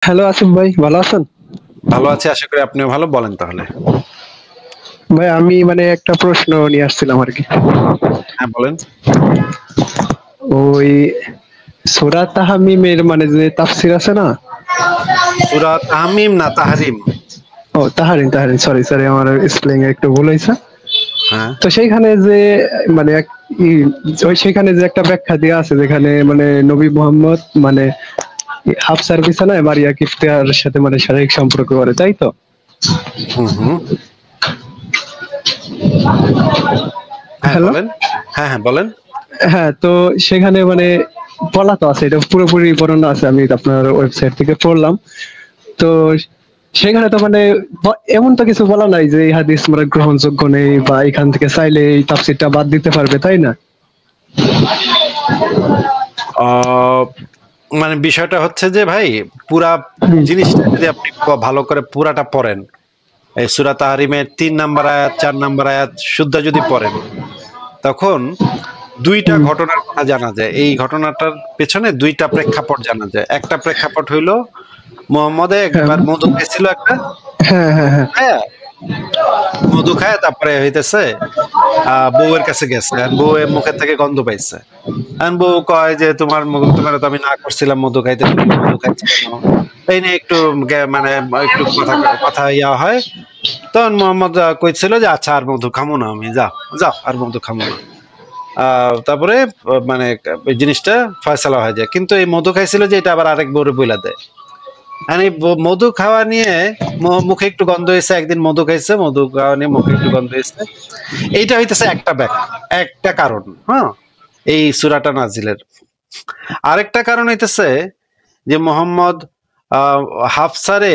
Hello Asif ভাই, ভালো আছেন? ভালো আছি, আশা করি আপনিও ভালো। বলেন তাহলে। ভাই আমি একটা প্রশ্ন নিয়ে আসছিলাম আরকি। হ্যাঁ, বলেন। ওই সূরা তাহমিমের যে তাফসীর আছে না? সূরা তাহমিম না তাহরিম? ও তাহারিম, সরি আমার স্পেলিং এ একটু ভুল হইছে। হ্যাঁ। তো সেইখানে যে মানে এক ই সেখানে যে একটা ব্যাখ্যা দেয়া আছে যেখানে নবী মুহাম্মদ হাফসার বিছানায় মারিয়া কিফতিয়ার সাথে শারীরিক সম্পর্ক করে, তাই তো? হুম, হুম। হ্যাঁ, হ্যালো? বলেন। হ্যাঁ, হ্যাঁ, বলেন। হ্যাঁ, তো সেখানে বলা তো আছে, এটা পুরোপুরি বর্ণনা আছে। আমি আপনার ওয়েবসাইট থেকে পড়লাম। তো সেখানে তো এমন তো কিছু বলা নাই যে এই হাদিস গ্রহণযোগ্য নেই বা এখান থেকে চাইলে এই তাফসীরটা বাদ দিতে পারবে, তাই না? আ বিষয়টা হচ্ছে যে ভাই, পুরা হুম, জিনিসটা যদি আপনি ভালো করে পুরাটা পড়েন, এই সূরা তাহরিমের ৩ নাম্বার আয়াত, ৪ নাম্বার আয়াত শুদ্ধ যদি পড়েন, তখন ২ টা হুম। ঘটনার কথা জানা যায়। এই ঘটনাটার পেছনে ২ টা প্রেক্ষাপট জানা যায়। একটা প্রেক্ষাপট হইলো মুহাম্মদ হ্যাঁ, একবার মধু খাইছিল একটা, হ্যাঁ, হ্যাঁ, হ্যাঁ। খায়া মধু খায় তারপরে হইতেছে বউয়ের কাছে গেছে। আর বউ এর মুখের থেকে গন্ধ পাইছে। এখন বউ কয় যে তোমার তো আমি না করছিলাম মধু খাইতে, তুমি মধু খাইছো কেন? এই নিয়ে একটু একটু কথা কথা ইয়া হয়। তখন মোহাম্মদ কইছিল যে আচ্ছা আর মধু খামো না আমি, যাও যাও আর মধু খামো না। তারপরে এই জিনিসটা ফয়সালা হয়ে যায়। কিন্তু এই মধু খাইছিল যে এটা আবার আরেক বউরে বইলা দেয়। আর এই মধু খাওয়া নিয়ে মুখে একটু গন্ধ হয়েছে, একদিন মধু খাইছে, মধু খাওয়া নিয়ে মুখে একটু গন্ধ হয়েছে। এইটা হইতেছে একটা একটা কারণ। হ্যাঁ, এই সূরাটা নাজিলের। আরেকটা কারণ হইতেছে যে মোহাম্মদ আহ হাফসারে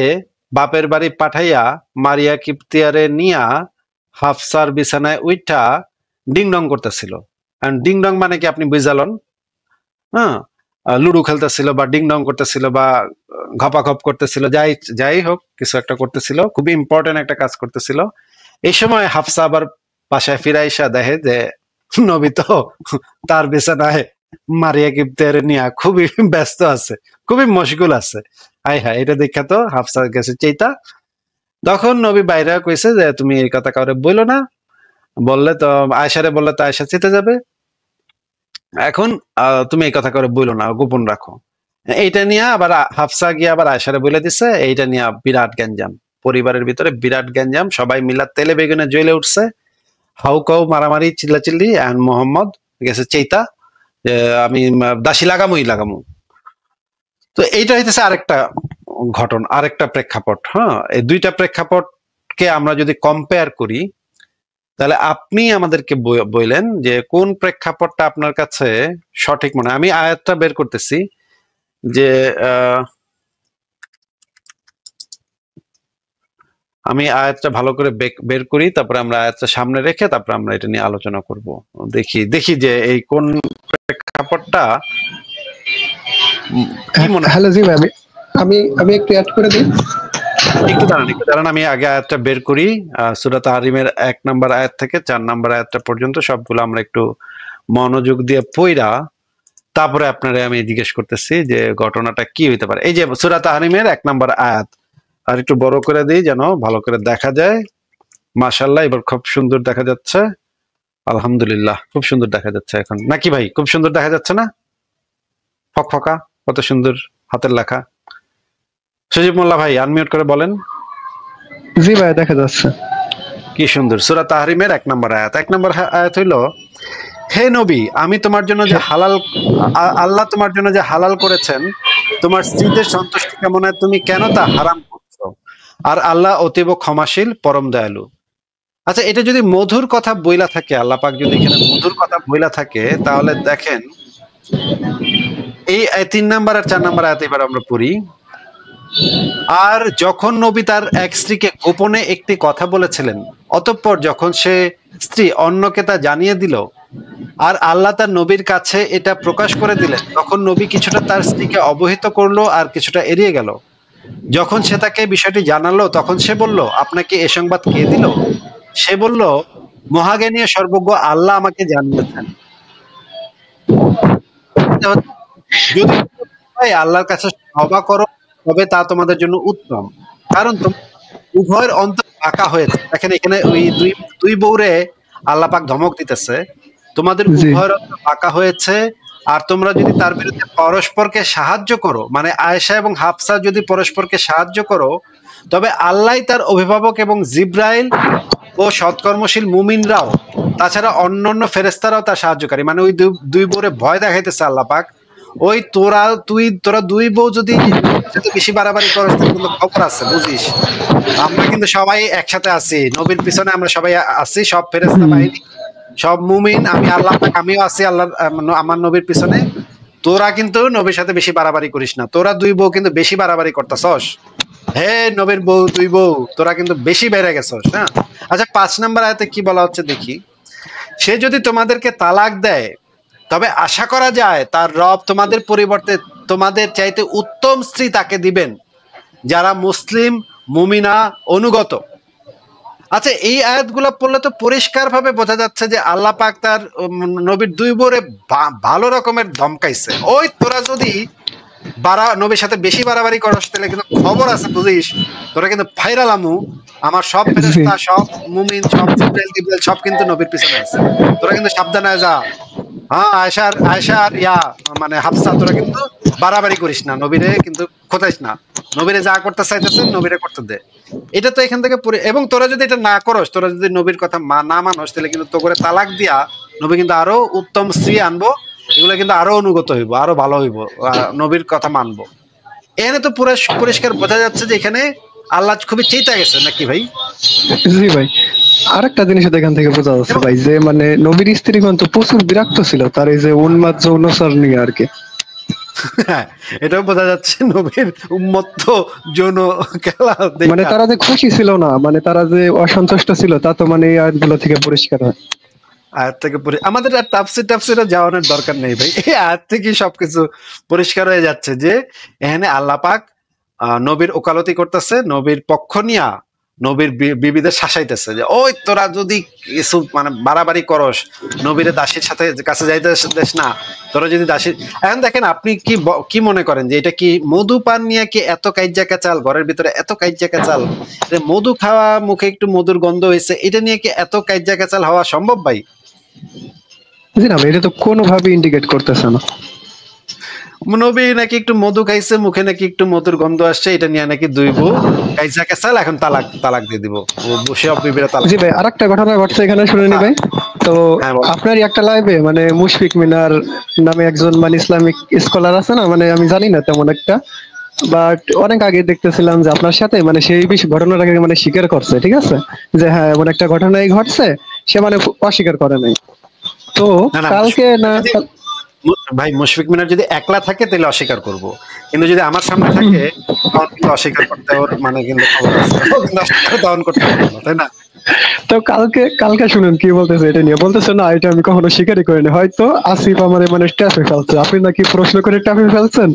বাপের বাড়ি পাঠাইয়া মারিয়া কিপ্তিয়ারে নিয়া হাফসার বিছানায় উইঠা ডিং ডং করতেছিল। ডিং ডং মানে কি আপনি বুঝালন? হ্যাঁ, লুডো খেলতেছিল বা ডিং ডং করতেছিল বা ঘপাঘপ করতেছিল, যাই যাই হোক কিছু একটা করতেছিল, খুবই ইম্পর্টেন্ট একটা কাজ করতেছিল। এই সময় হাফসা আবার বাসায় ফিরে আইসা দেখে যে নবী তো তার বিছানায় মারিয়া কিপ্তের নিয়ে খুবই ব্যস্ত আছে, খুবই মশগুল আছে। হাই হাই, এটা দেখা তো হাফসা গেছে চেতা। তখন নবী বাইরে কইছে যে তুমি এই কথা কাউরে বইলো না, বললে তো আয়সারে বললে তো আয়সা চেতে যাবে। এখন তুমি এই কথা করে বইলো না, গোপন রাখো। এইটা নিয়ে আবার হাফসা গিয়ে আবার আয়সারে বলে দিছে, এইটা নিয়ে বিরাট গ্যাঞ্জাম। পরিবারের ভিতরে বিরাট গ্যাঞ্জাম, সবাই মিলা তেলে বেগুনে জ্বলে উঠছে, হাউকাউ মারামারি চিল্লাচিল্লি। এন্ড মোহাম্মদ গেছে চেইতা যে আমি দাসী লাগামুই লাগামু। তো এইটা হইতেছে আরেকটা ঘটনা, আরেকটা প্রেক্ষাপট। হ্যাঁ, এই দুইটা প্রেক্ষাপটকে আমরা যদি কম্পেয়ার করি, তাহলে আপনি আমাদেরকে বললেন যে কোন প্রেক্ষাপটটা আপনার কাছে সঠিক মনে হয়। আমি আয়াতটা বের করতেছি যে আমি আয়াতটা ভালো করে বের করি, তারপরে আমরা আয়াতটা সামনে রেখে তারপরে আমরা এটা নিয়ে আলোচনা করব। দেখি দেখি যে এই কোন প্রেক্ষাপটটা কি মনে হয়। হ্যালো জি ভাই, আমি আমি আমি একটু অ্যাড করে দিই। একটু দাঁড়ান, আমি আগে আয়াতটা বের করি। সূরা তাহরিমের ১ নাম্বার আয়াত থেকে ৪ নাম্বার আয়াতটা পর্যন্ত সবগুলো আমরা একটু মনোযোগ দিয়ে পইরা তারপরে আপনারে আমি জিজ্ঞেস করতেছি যে ঘটনাটা কি হইতে পারে। এই যে সূরা তাহরিমের ১ নাম্বার আয়াত, আর একটু বড় করে দিই যেন ভালো করে দেখা যায়। মাশাআল্লাহ, এবার খুব সুন্দর দেখা যাচ্ছে। আলহামদুলিল্লাহ, খুব সুন্দর দেখা যাচ্ছে এখন। নাকি ভাই, খুব সুন্দর দেখা যাচ্ছে না? ফকফকা, কত সুন্দর হাতের লেখা। সজীব মোল্লা ভাই আনমিউট করে বলেন। জি ভাই, দেখা যাচ্ছে। কি সুন্দর। সূরা তাহরিমের ১ নম্বর আয়াত। ১ নম্বর আয়াত হইল, হে নবী, আমি তোমার জন্য যে হালাল আল্লাহ তোমার জন্য যে হালাল করেছেন, তোমার স্ত্রীদের সন্তুষ্টি কামনায় তুমি কেন তা হারাম করছো? আর আল্লাহ অতীব ক্ষমাশীল, পরম দয়ালু। আচ্ছা, এটা যদি মধুর কথা বইলা থাকে, আল্লাহ পাক যদি এখানে মধুর কথা বইলা থাকে, তাহলে দেখেন এই ৩ নাম্বার আর ৪ নাম্বার আয়াত এবার আমরা পড়ি। আর যখন নবী তার এক স্ত্রীকে গোপনে একটি কথা বলেছিলেন, অতঃপর যখন সে স্ত্রী অন্যকে তা জানিয়ে দিল, আর আল্লাহ তার নবীর কাছে এটা প্রকাশ করে দিলেন, তখন নবী কিছুটা তার স্ত্রীকে অবহিত করলো আর কিছুটা এড়িয়ে গেল। যখন সে তাকে বিষয়টি জানালো, তখন সে বলল, আপনাকে এ সংবাদ কে দিল? সে বলল, মহাজ্ঞানী ও সর্বজ্ঞ আল্লাহ আমাকে জানিয়েছেন। এটা হচ্ছে, যদি তুমি আল্লাহর কাছে তওবা করো তবে তা তোমাদের জন্য উত্তম, কারণ উভয়ের অন্তর পাকা হয়েছে। দেখেন এখানে ওই দুই দুই বউরে আল্লাহ পাক ধমক দিতেছে, তোমাদের জি উভয়ের অন্তর পাকা হয়েছে, আর তোমরা যদি তার বিরুদ্ধে পরস্পরকে সাহায্য করো, মানে আয়েশা এবং হাফসা যদি পরস্পরকে সাহায্য করো, তবে আল্লাহ তার অভিভাবক এবং জিব্রাইল ও সৎকর্মশীল মুমিনরাও, তাছাড়া অন্যান্য ফেরেশতারাও তার সাহায্যকারী। মানে ওই দুই বউরে ভয় দেখাইতেছে আল্লাহ পাক, ওই তোরা দুই বউ যদি নবীর সাথে বেশি বাড়াবাড়ি করস তাহলে কিন্তু খবর আছে বুঝিস। আমরা কিন্তু সবাই একসাথে আছি, নবীর পিছনে আমরা সবাই আছি, সব ফেরেশতা হুম, বাহিনী, সব মুমিন, আমি আল্লাহ পাক আমিও আছি আল্লাহ আমার নবীর পিছনে। তোরা কিন্তু নবীর সাথে বেশি বাড়াবাড়ি করিস না, তোরা দুই বউ কিন্তু বেশি বাড়াবাড়ি করতেছস। হে নবীর বউ, দুই বউ, তোরা কিন্তু বেশি বেড়ে গেছস। হ্যাঁ, আচ্ছা 5 নম্বর আয়াতে কি বলা হচ্ছে দেখি। সে যদি তোমাদেরকে তালাক দেয়, তবে আশা করা যায় তার রব তোমাদের পরিবর্তে তোমাদের চাইতে উত্তম স্ত্রী তাকে দিবেন, যারা মুসলিম, মুমিনা, অনুগত। আচ্ছা এই আয়াতগুলো পড়লে তো পরিষ্কার ভাবে বোঝা যাচ্ছে যে আল্লাহ পাক তার নবীর দুই বোরে ভালো রকমের ধমকাইছে। ওই তোরা যদি নবীর সাথে বেশি বাড়াবাড়ি করস তাহলে কিন্তু খবর আছে বুঝিস, তোরা কিন্তু ফাইরালামু। আমার সব জি ফেরেশতা, সব মুমিন, সব জিব্রাইল সব কিন্তু নবীর পিছনে আছে, তোরা কিন্তু সাবধানে যা। হ্যাঁ, আয়েশার মানে হাফসা, তোরা কিন্তু বাড়াবাড়ি করিস না, নবীরে কিন্তু খোঁচাইস না, নবীরে যা করতে চাইতেছে নবীরে করতে দে। এটা তো এখান থেকে এবং তোরা যদি এটা না করস, তোরা যদি নবীর কথা না মানস, তাহলে কিন্তু তো করে তালাক দিয়া নবী কিন্তু আরো উত্তম স্ত্রী আনবো, এগুলো কিন্তু আরো অনুগত হইব, আরো ভালো হইব, নবীর কথা মানবো। এখানে তো পুরো পরিষ্কার বোঝা যাচ্ছে যে এখানে আল্লাহ খুবই চেতা গেছে নাকি ভাই? জি ভাই, আরেকটা জিনিস এখান থেকে বোঝা যাচ্ছে এবং ভাই, যে মানে নবীর স্ত্রীগণ তো প্রচুর বিরক্ত ছিল তার এই যে উন্মাদ যৌনচার নিয়ে আর কি। হ্যাঁ, এটাও বোঝা যাচ্ছে নবীর উন্মত্ত যৌন খেলা মানে দেখা। তারা যে খুশি ছিল না, মানে তারা যে অসন্তুষ্ট ছিল, তা তো মানে এই আয়াতগুলো থেকে পরিষ্কার হয়। আয়াত থেকে আমাদের আর তাফসিরে যাওয়ানোর দরকার নেই ভাই, এই আয়াত থেকেই সবকিছু পরিষ্কার হয়ে যাচ্ছে যে এখানে আল্লাহ পাক নবীর ওকালতি করতেছে, নবীর পক্ষ নিয়া নবীর বিবিদের শাসাইতেছে যে ওই তোরা যদি কিছু মানে বাড়াবাড়ি করস, নবীরে দাসীর সাথে কাছে যাইতে দেশ না, তোরা যদি দাসী। এখন দেখেন আপনি কি মনে করেন যে এটা কি মধু পান নিয়ে কি এত কাইজ্জা কেচাল, ঘরের ভিতরে এত কাইজ্জা কেচাল, যে মধু খাওয়া, মুখে একটু মধুর গন্ধ হয়েছে, এটা নিয়ে কি এত কাইজ্জা কেচাল হওয়া সম্ভব ভাই? জি না ভাই, এটা তো কোনোভাবে ইন্ডিকেট করতেছে না। নবী নাকি একটু মধু খাইছে, মুখে নাকি একটু মধুর গন্ধ আসছে, এটা নিয়ে নাকি দুই বউ কাইজা কেচাল, এখন তালাক তালাক দিয়ে দিব, ও সব বিবিরা তালাক জি দিয়ে ভাই, দিব। আরেকটা ঘটনা ঘটছে এখানে, শুনে নি হ্যাঁ, ভাই। তো হ্যাঁ বল। আপনারই একটা লাইভে মানে মুশফিক মিনার নামে একজন মানে ইসলামিক স্কলার আছে না, মানে আমি জানি না তেমন একটা, বাট অনেক আগে দেখতেছিলাম যে আপনার সাথে মানে সেই বিষয় ঘটনাটাকে মানে স্বীকার করছে, ঠিক আছে, যে হ্যাঁ এমন একটা ঘটনাই ঘটছে, সে মানে অস্বীকার করে নাই। তো না না, কালকে না ভাই মুশফিক মিনার যদি একলা থাকে তাহলে অস্বীকার করব, কিন্তু যদি আমার সামনে থাকে তখন কিন্তু অস্বীকার করতে ওর মানে কিন্তু খবর আছে, ও কিন্তু অস্বীকার তখন করতে পারবে না, তাই না? তো কালকে কালকে শুনুন কি বলতেছে, এটা নিয়ে বলতেছে না এটা আমি কখনো স্বীকারই করিনি, হয়তো আসিফ আমার মানে ট্যাপে ফেলছে, আপনি নাকি প্রশ্ন করে ট্যাপে ফেলছেন,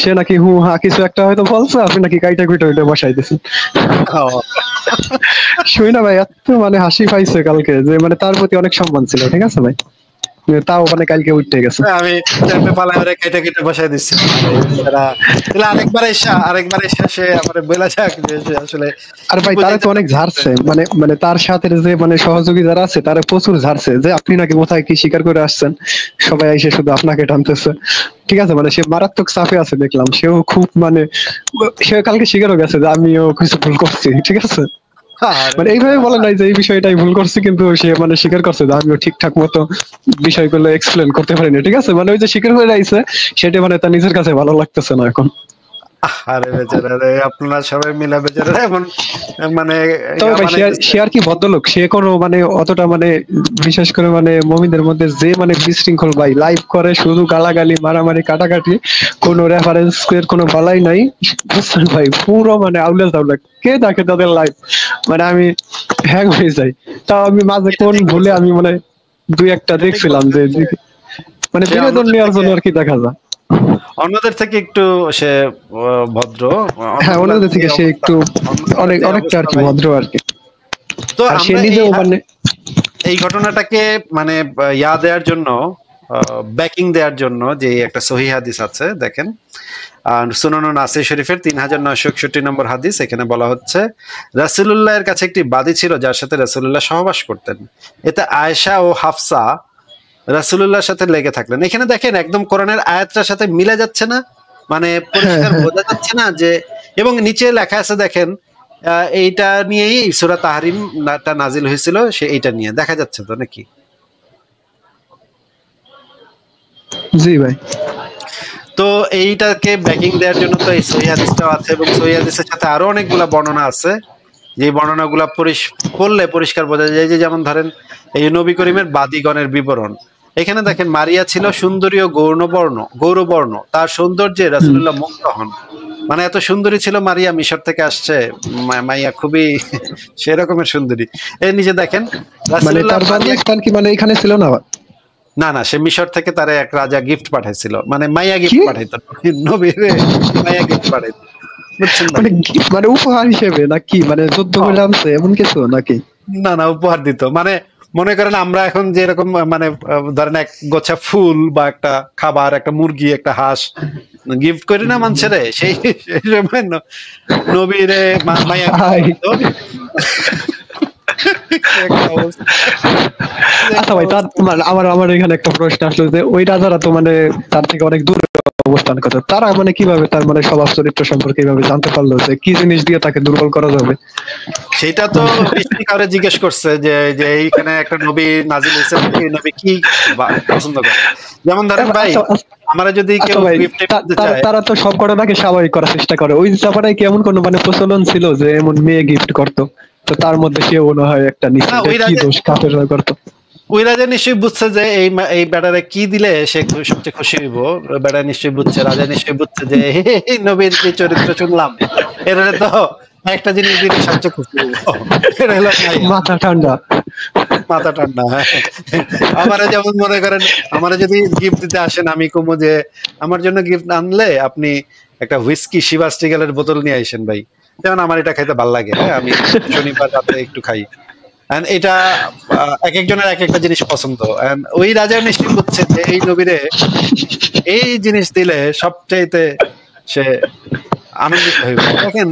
সে নাকি হু হা কিছু একটা হয়তো বলছে, আপনি নাকি কাইটা কুইটা ওইটা বসাই দিয়েছেন। ও, শুই না ভাই, এত মানে হাসি পাইছে কালকে, যে মানে তার প্রতি অনেক সম্মান ছিল, ঠিক আছে ভাই, তাও মানে কালকে উঠতে গেছে। আমি ট্যাপে পালা করে কেটে কেটে বসাই দিচ্ছি। আরে বেচারা, তাহলে আরেকবার এসে সে আমার বলা যাক যে সে আসলে আর কি ভাই তারা বুঝাইতে তো অনেক চাচ্ছে। ঝাড়ছে, মানে মানে তার সাথে যে মানে সহযোগী যারা আছে তারা প্রচুর ঝাড়ছে, যে আপনি নাকি কোথায় কি স্বীকার করে আসছেন, সবাই এসে শুধু আপনাকে টানতেছে, ঠিক আছে, মানে সে মারাত্মক চাপে আছে দেখলাম, সেও খুব মানে সে কালকে স্বীকারও গেছে যে আমিও কিছু ভুল করছি, ঠিক আছে, আরে মানে এইভাবে বলে বেচারা। নাই যে এই বিষয়টাই ভুল করছি, কিন্তু সে মানে স্বীকার করছে যে আমিও ঠিকঠাক মতো বিষয়গুলো এক্সপ্লেন করতে পারিনি, ঠিক আছে, মানে ওই যে স্বীকার হয়ে যাইছে, সেটা মানে তার নিজের কাছে ভালো লাগতেছে না এখন। আরে বেচারা রে, আপনারা সবাই মিলা বেচারা এমন মানে তবে ভাই সে বানাইতেছে। সে আর কি ভদ্রলোক, সে কোনো মানে অতটা মানে বিশেষ করে মানে মমিনদের মধ্যে যে মানে বিশৃঙ্খল ভাই, লাইভ করে শুধু গালাগালি মারামারি কাটাকাটি, কোনো রেফারেন্স এর কোনো বালাই নাই, বুঝছেন ভাই, পুরো মানে আউলা তাউলা, কে দেখে তাদের লাইভ, মানে আমি হ্যাং হয়ে যাই। তাও আমি মাঝে এটা কোন ঠিক ভুলে বলছেন, আমি মানে দুই একটা এটা ঠিক দেখছিলাম বলছেন যে যে মানে সে বিনোদন নেওয়ার জন্য আর কি দেখা যায়। অন্যদের থেকে একটু সে ভদ্র, হ্যাঁ, অন্যগুলার অন্যদের যে থেকে সে অবস্থা, একটু অন্যগুলার অনেক যে অনেকটা আর অবস্থা কি ভাই। ভদ্র আর কি। তো আর সে আমরা নিজেও মানে এই ঘটনাটাকে মানে দেওয়ার জন্য, ব্যাকিং দেওয়ার জন্য যে একটা সহিহ হাদিস আছে দেখেন, সুনান নাসাই শরীফের 3961 নম্বর হাদিস। এখানে বলা হচ্ছে রাসূলুল্লাহর কাছে একটি বাদী ছিল যার সাথে রাসূলুল্লাহ সহবাস করতেন। এতে আয়েশা ও হাফসা রাসূলুল্লাহর সাথে লেগে থাকলেন। এখানে দেখেন একদম কোরআনের আয়াতটার সাথে মিলে যাচ্ছে না, মানে পরিষ্কার বোঝা যাচ্ছে না যে, এবং নিচে লেখা আছে দেখেন এইটা নিয়েই সূরা তাহরিমটা নাজিল হয়েছিল, সে এইটা নিয়ে দেখা যাচ্ছে তো নাকি? জি ভাই। তো এইটাকে ব্যাকিং দেওয়ার জন্য তো এই সহিহ হাদিসটাও আছে, এবং সহিহ হাদিসের সাথে আরো অনেকগুলা বর্ণনা আছে, যে বর্ণনাগুলা পড়লে পরিষ্কার বোঝা যায়। যে যেমন ধরেন এই নবী করিমের বাদীগণের বিবরণ, এখানে দেখেন মারিয়া ছিল সুন্দরী ও গৌরবর্ণ, তার সৌন্দর্যে রাসূলুল্লাহ মুগ্ধ হন। মানে এত সুন্দরী ছিল মারিয়া, মিশর থেকে আসছে মাইয়া, খুবই সেরকমের সুন্দরী। এর নিচে দেখেন মানে তার জন্মস্থান কি মানে এখানে ছিল না? না না, সে মিশর থেকে তারে এক রাজা গিফট পাঠাইছিল, মানে মাইয়া গিফট পাঠাইতো, নবীরে মাইয়া গিফট পাঠাইতো, বুঝছেন ভাই? মানে উপহার হিসেবে নাকি, মানে যুদ্ধ করে আনছে এমন কিছু নাকি? না না, উপহার দিত। মানে মনে করেন আমরা এখন যে এরকম মানে ধরেন এক গোছা ফুল বা একটা খাবার, একটা মুরগি, একটা হাঁস গিফট করি না মানুষের, সেই সময় নবীরে মাইয়া আচ্ছা ভাই, তার আমার এখানে একটা প্রশ্ন আসলো যে ওই রাজারা তো মানে তার থেকে অনেক দূরে অবস্থান করতো, তারা মানে কিভাবে তার মানে স্বভাব চরিত্র সম্পর্কে এইভাবে জানতে পারলো যে কি জিনিস দিয়ে তাকে দুর্বল করা যাবে? সেটা তো নিশ্চয়ই কাউরে জিজ্ঞেস করছে যে যে এইখানে একটা নবী নাজিল হয়েছে, এই নবী কি পছন্দ করে। যেমন ধরেন ভাই, আমরা যদি কেউ গিফট দিতে চায়, তারা তো সব ঘটনাকে স্বাভাবিক করার চেষ্টা করে। ওই জামানায় কি এমন কোনো মানে প্রচলন ছিল যে এমন মেয়ে গিফট করতো? তো তার মধ্যে সে মনে হয় একটা কি দোষ কাফের করতো? ওই রাজা নিশ্চয়ই বুঝছে যে এই বেটারে কি দিলে সে সবচেয়ে খুশি হইব। বেটা নিশ্চয়ই বুঝছে, রাজা নিশ্চয়ই বুঝছে যে এই নবীর যে চরিত্র শুনলাম, এর তো একটা জিনিস দিলে সবচেয়ে খুশি হইব। এটা হলো মাথা ঠান্ডা। মাথা ঠান্ডা। আমারে যেমন মনে করেন, আমারে যদি গিফট দিতে আসেন, আমি কমু যে আমার জন্য গিফট আনলে আপনি একটা হুইস্কি শিবাস্টিগেলের বোতল নিয়ে আইসেন ভাই, যেমন আমার এটা খাইতে ভালো লাগে। হ্যাঁ, আমি শনিবার রাতে একটু খাই। এটা এক একজনের এক একটা জিনিস পছন্দ। ওই রাজা নিশ্চয়ই বুঝছে যে এই নবীরে এই জিনিস দিলে সবচাইতে সে আনন্দিত হইবে। দেখেন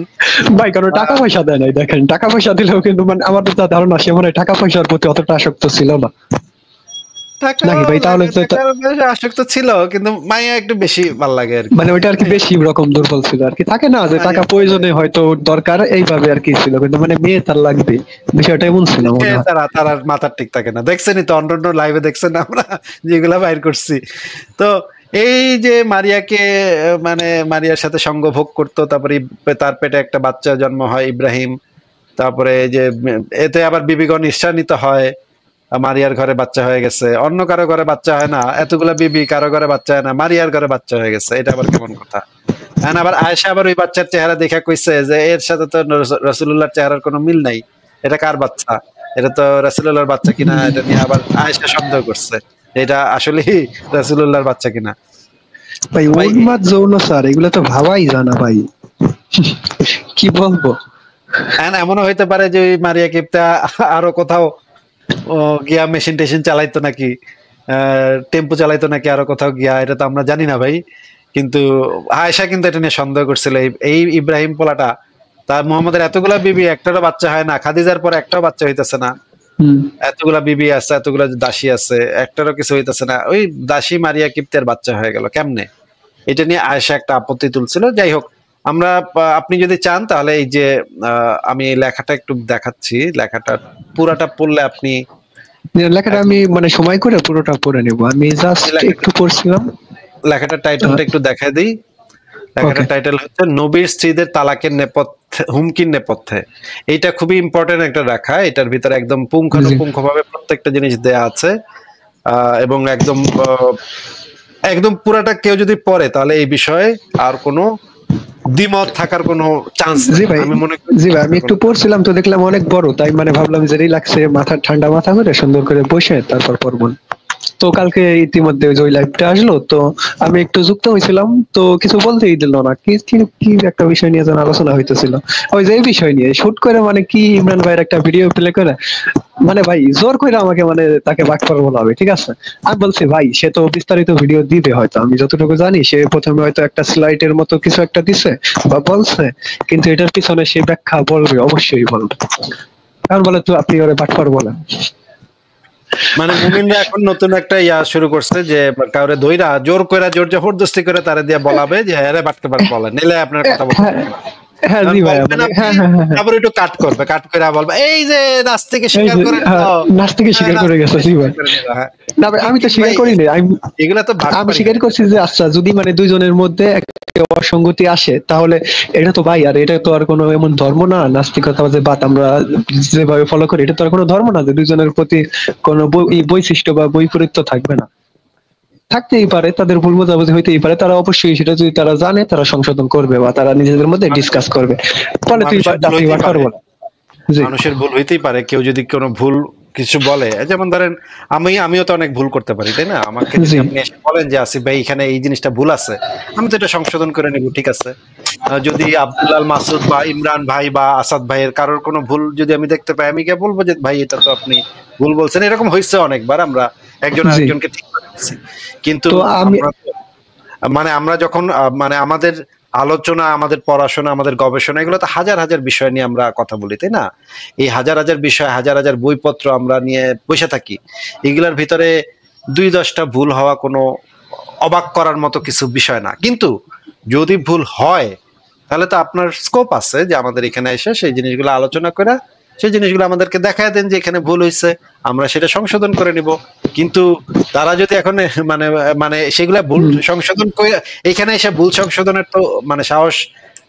ভাই, কারণ টাকা পয়সা দেয় নাই, দেখেন টাকা পয়সা দিলেও কিন্তু মানে আমাদের যা ধারণা সে মনে হয় টাকা পয়সার প্রতি অতটা আসক্ত ছিল না নাকি ভাই? তাহলে আসক্ত ছিল, কিন্তু মাইয়া একটু বেশি ভালো লাগে আর কি। মানে ওইটা আর কি বেশি রকম দুর্বল ছিল আর কি, থাকে না যে টাকা প্রয়োজনে হয়তো দরকার এইভাবে আর কি ছিল, কিন্তু মানে মেয়ে তার লাগবে, বিষয়টা এমন ছিল মনে হয়। তার মাথার ঠিক থাকে না। দেখছেনই তো অন্য লাইভে দেখছেন আমরা যেগুলা বাইর করছি। তো এই যে মারিয়াকে মানে মারিয়ার সাথে সঙ্গ ভোগ করতো, তারপরে তার পেটে একটা বাচ্চা জন্ম হয় ইব্রাহিম, তারপরে যে এতে আবার বিবিগণ ঈর্ষান্বিত হয়, মারিয়ার ঘরে বাচ্চা হয়ে গেছে, অন্য কারো ঘরে বাচ্চা হয় না, এতগুলা বিবি কারো ঘরে বাচ্চা হয় না, মারিয়ার ঘরে বাচ্চা হয়ে গেছে, এটা আবার কেমন কথা? আবার আয়েশা আবার ওই বাচ্চার চেহারা দেখা কইছে যে এর সাথে তো রাসূলুল্লাহর চেহারার কোনো মিল নাই, এটা কার বাচ্চা, এটা তো রাসূলুল্লাহর বাচ্চা কিনা, এটা নিয়ে আবার আয়েশা সন্দেহ করছে এটা আসলে রাসূলুল্লাহর বাচ্চা কিনা। ভাই উন্মাদ যৌনাচার এগুলো তো ভাবাই জানা ভাই, কি বলবো। এমনও হইতে পারে যে ওই মারিয়া কিপ্তা আরো কোথাও গিয়া মেশিন টেশিন চালাইতো নাকি, টেম্পো চালাইতো নাকি আরো কোথাও গিয়া, এটা তো আমরা জানি না ভাই। কিন্তু আয়েশা কিন্তু এটা নিয়ে সন্দেহ করছিল, এই ইব্রাহিম পোলাটা, তার মোহাম্মদের এতগুলা বিবি, একটারও বাচ্চা হয় না, খাদিজার পর একটাও বাচ্চা হইতেছে না, এতগুলা বিবি আছে, এতগুলা দাসী আছে, একটারও কিছু হইতেছে না, ওই দাসী মারিয়া কিপ্তের বাচ্চা হয়ে গেল কেমনে? এটা নিয়ে আয়েশা একটা আপত্তি তুলছিল। যাই হোক, আমরা আপনি যদি চান তাহলে এই যে আমি লেখাটা একটু দেখাচ্ছি, লেখাটা পুরাটা পড়লে আপনি, লেখাটা আমি মানে সময় করে পুরোটা পড়ে নেব, আমি জাস্ট একটু পড়ছিলাম। লেখাটার টাইটেলটা একটু দেখাই দিই। লেখাটার টাইটেল হচ্ছে নবীর স্ত্রীদের তালাকের নেপথ্যে, হুমকির নেপথ্যে। এইটা খুবই ইম্পর্টেন্ট একটা লেখা, এটার ভিতরে একদম পুঙ্খানুপুঙ্খভাবে প্রত্যেকটা জিনিস দেয়া আছে, এবং একদম একদম পুরাটা কেউ যদি পড়ে তাহলে এই বিষয়ে আর কোনো দ্বিমত থাকার কোনো চান্স নেই। আমি মনে করি জি ভাই, আমি একটু পড়ছিলাম তো দেখলাম অনেক বড়, তাই মানে ভাবলাম যে রিল্যাক্সে মাথা ঠান্ডা মাথা করে সুন্দর করে বসে তারপর পড়বো। তো কালকে ইতিমধ্যে ওই লাইভটা আসলো, তো আমি একটু যুক্ত হয়েছিলাম, তো কিছু বলতেই দিল না, কি কি কি একটা বিষয় নিয়ে যেন আলোচনা হইতেছিল, ওই যে এই বিষয় নিয়ে শুট করে মানে কি ইমরান ভাইয়ের একটা ভিডিও প্লে করে, মানে ভাই জোর করে আমাকে মানে তাকে বাটপার বলা হবে, ঠিক আছে। আমি বলছি ভাই সে তো বিস্তারিত ভিডিও দিবে হয়তো, আমি যতটুকু জানি সে প্রথমে হয়তো একটা স্লাইডের মতো কিছু একটা দিছে বা বলছে, কিন্তু এটার পিছনে সে ব্যাখ্যা বলবে, অবশ্যই বলবে। কারণ বলে তো আপনি ওরে বাটপার বলেন। মানে মুমিনরা এখন নতুন একটা ইয়া শুরু করছে যে কাউরে ধইরা জোর করে জোর জবরদস্তি করে তারে দিয়ে বলাবে যে আরে বাটতে পার বলেন, নিলে আপনার কথা বলতে হ্যাঁ পারবে না। হ্যাঁ কারণ জি ভাইয়া, বলবেন মানে আপনি, হ্যাঁ হ্যাঁ হ্যাঁ হ্যাঁ, তারপর একটু কাট করবে, কাট করে বলবে এই যে নাচ থেকে এই স্বীকার যে করে হ্যাঁ, নিল, নাচ থেকে হ্যাঁ, স্বীকার নাচ করে গেছে, থেকে জি স্বীকার ভাই। করে নিল, হ্যাঁ। না ভাই আমি তো স্বীকার ভাই করিনি, এগুলা তো আমি বাটপারি স্বীকার ভাই। করছি যে আচ্ছা যদি মানে দুইজনের মধ্যে একটা অসঙ্গতি আসে, তাহলে এটা তো ভাই, আর এটা তো আর কোনো এমন ধর্ম না, নাস্তিকতা যে বাত আমরা যেভাবে ফলো করি, এটা তো আর কোনো ধর্ম না যে দুইজনের প্রতি কোনো বৈশিষ্ট্য বা বৈপরীত্য থাকবে না। থাকতেই পারে, তাদের ভুল বোঝাবুঝি হইতেই পারে, তারা অবশ্যই সেটা যদি তারা জানে তারা সংশোধন করবে বা তারা নিজেদের মধ্যে ডিসকাস করবে। ফলে মানুষের ভুল আপনি হইতেই বাট পারে, পারবো না। জি মানুষের ভুল হইতেই পারে। কেউ যদি কোনো ভুল কিছু বলে, যেমন ধরেন আমিও তো অনেক ভুল করতে পারি, তাই না? আমাকে যদি জি আপনি এসে বলেন যে আসিফ ভাই এখানে এই জিনিসটা ভুল আছে, আমি তো এটা সংশোধন করে নেব, ঠিক আছে। যদি আব্দুল্লাহ মাসুদ বা ইমরান ভাই বা আসাদ ভাইয়ের কারোর কোনো ভুল যদি আমি দেখতে পাই, আমি গিয়ে বলবো যে ভাই এটা তো আপনি ভুল বলছেন। এরকম হয়েছে অনেকবার, আমরা একজন জি। আরেকজনকে ঠিক করে দিচ্ছি। কিন্তু তো আমি আমরা মানে আমরা যখন মানে আমাদের আলোচনা, আমাদের পড়াশোনা, আমাদের গবেষণা, এগুলো তো হাজার হাজার বিষয় নিয়ে আমরা কথা বলি, তাই না? এই হাজার হাজার বিষয়, হাজার হাজার বইপত্র আমরা নিয়ে বসে থাকি। এগুলোর ভিতরে ২-১০টা ভুল হওয়া কোনো অবাক করার মতো কিছু বিষয় না। কিন্তু যদি ভুল হয়, তাহলে তো আপনার স্কোপ আছে যে আমাদের এখানে এসে সেই জিনিসগুলো আলোচনা করে সেই জিনিসগুলো আমাদেরকে দেখায় দেন যে এখানে ভুল হয়েছে, আমরা সেটা সংশোধন করে নিব। কিন্তু তারা যদি এখন মানে মানে সেগুলা ভুল সংশোধন করে এখানে এসে ভুল সংশোধনের তো মানে সাহস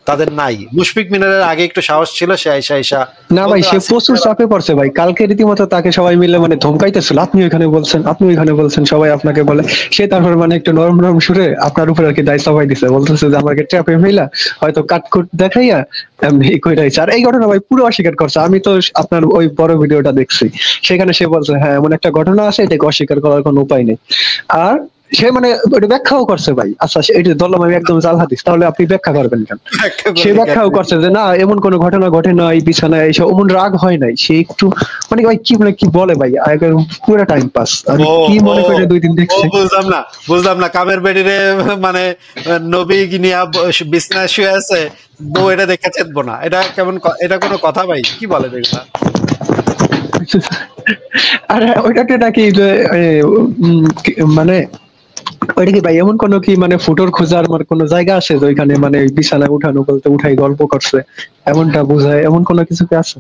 তাদের নাই। মুশফিক মিনারের আগে একটু সাহস ছিল, সে আইসা আইসা না ভাই, বলতো সে আসিফ প্রচুর ভাই, চাপে পড়ছে ভাই, কালকে রীতিমতো তাকে সবাই মিলে মানে ধমকাইতেছিল, আপনি ওইখানে বলছেন, আপনি ওইখানে বলছেন, সবাই আপনাকে বলে। সে তারপর মানে একটু নরম নরম সুরে আপনার উপরে আর কি দায় চাপাই দিছে, বলতেছে যে আমাকে ট্র্যাপে ফেলা হয়তো কাটকুট দেখাইয়া এমনি কইরাইছে। আর এই ঘটনা ভাই পুরো অস্বীকার করছে, আমি তো আপনার ওই বড় ভিডিওটা দেখছি, সেখানে সে বলছে হ্যাঁ এমন একটা ঘটনা আছে, এটাকে অস্বীকার করার কোনো উপায় নেই। আর সে মানে ওটা ব্যাখ্যাও করছে ভাই, আচ্ছা এটা ধরলাম আমি একদম জাল হাদিস, তাহলে আপনি ব্যাখ্যা করবেন কেন? একটা সে বলি কেন? ব্যাখ্যাও করছে যে না এমন কোনো ঘটনা ঘটে নাই, বিছানায় এসে অমন রাগ হয় নাই, সে একটু মানে ভাই কি মানে কি বলে ভাই, একদম পুরো টাইম পাস, আমি ও কি ও মনে করে 2 দিন ও দেখছি। বুঝলাম না কামের বেডিরে মানে নবী গিনিয়া বিছনায় শুয়ে আছে, বউ এটা দেখে চেতবো না, এটা কেমন এটা কোনো কথা ভাই? কি বলে এগুলা? আরে ওইটাতে নাকি যে মানে ওইটা কি ভাই এমন কোনো কি মানে ফুটোর খোঁজার মানে কোনো জায়গা আছে যে ওইখানে মানে ওই বিছানায় উঠানো বলতে উঠাই গল্প করছে, এমনটা বোঝায় এমন কোনো কিছু কি আছে?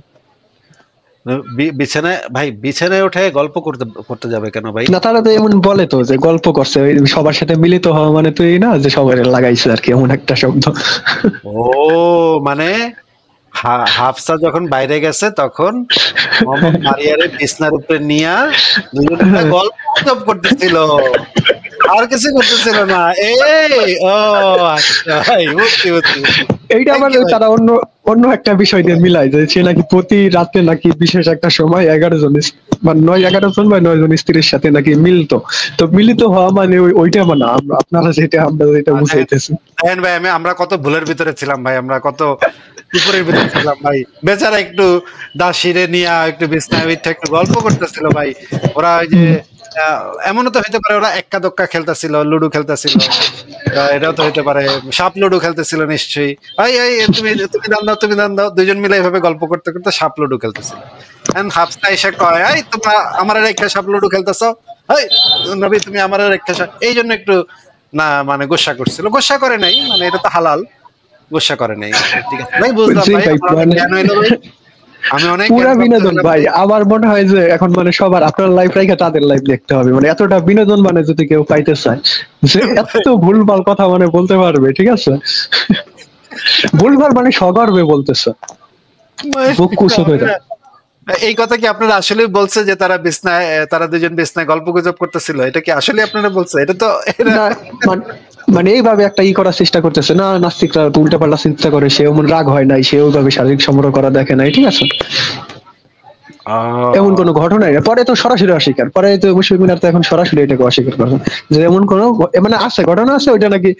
বিছানায় ভাই, বিছানায় উঠে গল্প করতে করতে যাবে কেন ভাই? না তারা তো এমন বলে তো যে গল্প করছে, ওই সবার সাথে মিলিত হওয়া মানে তো এই না যে সবাই লাগাইছে আর কি, এমন একটা শব্দ। ও মানে হাফসা যখন বাইরে গেছে তখন মোহাম্মদ মারিয়ারে বিছনার উপরে নিয়া দুজন মিলে গল্প গুজব করতেছিল, আর কিছু করতেছিল না। ও আচ্ছা ভাই, বুঝছি। এইটা থ্যাংক আবার ইউ ভাই। তারা অন্য অন্য একটা বিষয় দিয়ে মিলায় যে সে নাকি প্রতি রাতে নাকি বিশেষ একটা সময় 11 জন মানে 9-11 জন বা 9 জন স্ত্রীর সাথে নাকি মিলতো। তো মিলিত হওয়া মানে ওইটা মানে আপনারা যেটা আমরা যেটা দেখেন বুঝাইতেছি। দেখেন ভাই, আমরা কত ভুলের ভিতরে ছিলাম ভাই, আমরা কত উপরের ভিতরে ছিলাম ভাই। বেচারা একটু দাসিরে নিয়ে একটু বিছনায় উইঠা একটু গল্প করতেছিল ভাই। ওরা ওই যে হুম। এমনও তো হইতে পারে ওরা এক্কা দোক্কা খেলতেছিল, লুডো খেলতেছিল। এটাও তো হইতে পারে সাপ লুডো খেলতেছিল নিশ্চয়ই। এই তুমি তুমি দান দাও, দুইজন মিলে এভাবে গল্প করতে করতে সাপ লুডো খেলতেছিল। এন্ড হাফসা এসে কয় এই তোমরা আমার রেখা সাপ লুডো খেলতেছো, এই নবী তুমি আমার রেখা, এই জন্য একটু না মানে গোসা করছিল, গোসা করে নাই, মানে এটা তো হালাল, গোসা করে নাই। ঠিক আছে ভাই, বুঝলাম জি ভাই, ভাই, আমার অনেক মানে জ্ঞান হইলো ভাই, আমি অনেক জ্ঞান পুরা প্রাপ্ত বিনোদন হইলাম ভাই, ভাই। আমার মনে হয় যে এখন মানে সবার আপনার লাইফ রেখে তাদের লাইফ দেখতে হবে, মানে এতটা বিনোদন মানে যদি কেউ পাইতে চায় যে এত ভুলভাল কথা মানে বলতে পারবে, ঠিক আছে, ভুলভাল মানে সগর্বে বলতেছে, বুক কুসুম হয়ে যায়। এই কথা কি আপনারা আসলে বলছে যে তারা বিছনায় তারা দুজন বিছনায় গল্প গুজব করতেছিল, এটা কি আসলে আপনারা বলছে? এটা তো না মানে এইভাবে একটা করার চেষ্টা করতেছে না, নাস্তিকরা তো উল্টাপাল্টা চিন্তা করে, সে এমন রাগ হয় নাই, সে ওইভাবে শারীরিক সম্পর্ক করা দেখে নাই, ঠিক আছে। এমন কোনো ঘটনাই না। পরে তো সরাসরি অস্বীকার, পরে তো মুশফিক মিনার তো এখন সরাসরি এটাকে অস্বীকার করছে যে এমন কোনো মানে আছে, ঘটনা আছে, ওইটা নাকি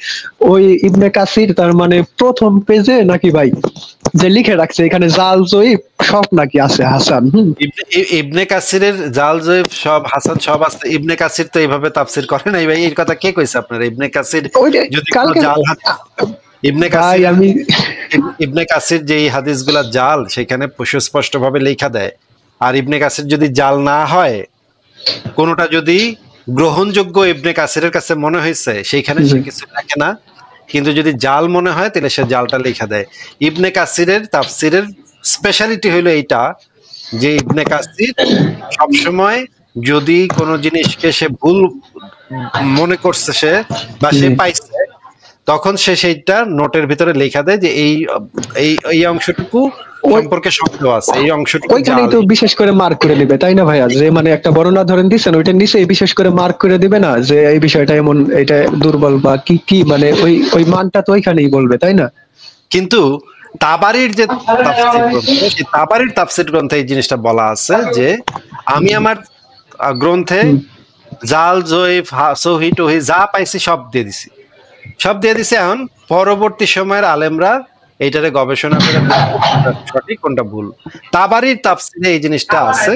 ওই ইবনে কাসির তার মানে প্রথম পেজে নাকি ভাই যে লিখে রাখছে এখানে জাল জয়ীফ সব নাকি আছে হাসান। ইবনে কাসিরের জাল জয়ীফ সব হাসান সব আছে। ইবনে কাসির তো এইভাবে তাফসির করে নাই ভাই, এর কথা কে কইছে আপনার? ইবনে কাসির ওইটা যদি কোনো কালকে জাল ইবনে ভাই কাসির আমি ইবনে কাসির যে এই হাদিসগুলা জাল সেখানে সুস্পষ্ট ভাবে লেখা দেয়। আর ইবনে কাসির যদি জাল না হয়, কোনোটা যদি গ্রহণযোগ্য ইবনে কাসিরের কাছে মনে হয়েছে সেইখানে সে কিছু লেখে না, কিন্তু যদি জাল মনে হয় তাহলে সে জালটা লেখা দেয়। ইবনে কাসিরের তাফসিরের স্পেশালিটি হলো এইটা যে ইবনে কাসির সবসময় যদি কোনো জিনিসকে সে ভুল মনে করছে সে বা সে পাইছে, তখন সে সেইটা নোটের ভিতরে লেখা দেয় যে এই এই এই অংশটুকু সম্পর্কে সন্দেহ আছে, এই অংশটুকু ওইখানেই জাল। তো বিশেষ করে মার্ক করে দিবে তাই না ভাইয়া, যে মানে একটা বর্ণনা ধরেন দিচ্ছেন ওইটা নিচে বিশেষ করে মার্ক করে দিবে না যে এই বিষয়টা এমন, এটা দুর্বল বা কি কি মানে ওই ওই মানটা তো ওইখানেই বলবে তাই না? কিন্তু তাবারির যে তাফসীর গ্রন্থ, সেই তাবারির তাফসীর গ্রন্থে এই জিনিসটা বলা আছে যে আমি আমার গ্রন্থে জাল জয়ীফ সহি টহি যা পাইছি সব দিয়ে দিছি, সব দিয়ে দিছে। এখন পরবর্তী সময়ের আলেমরা এইটারে গবেষণা করে দেখবে কোনটা সঠিক কোনটা ভুল। তাবারির তাফসিরে এই জিনিসটা আছে।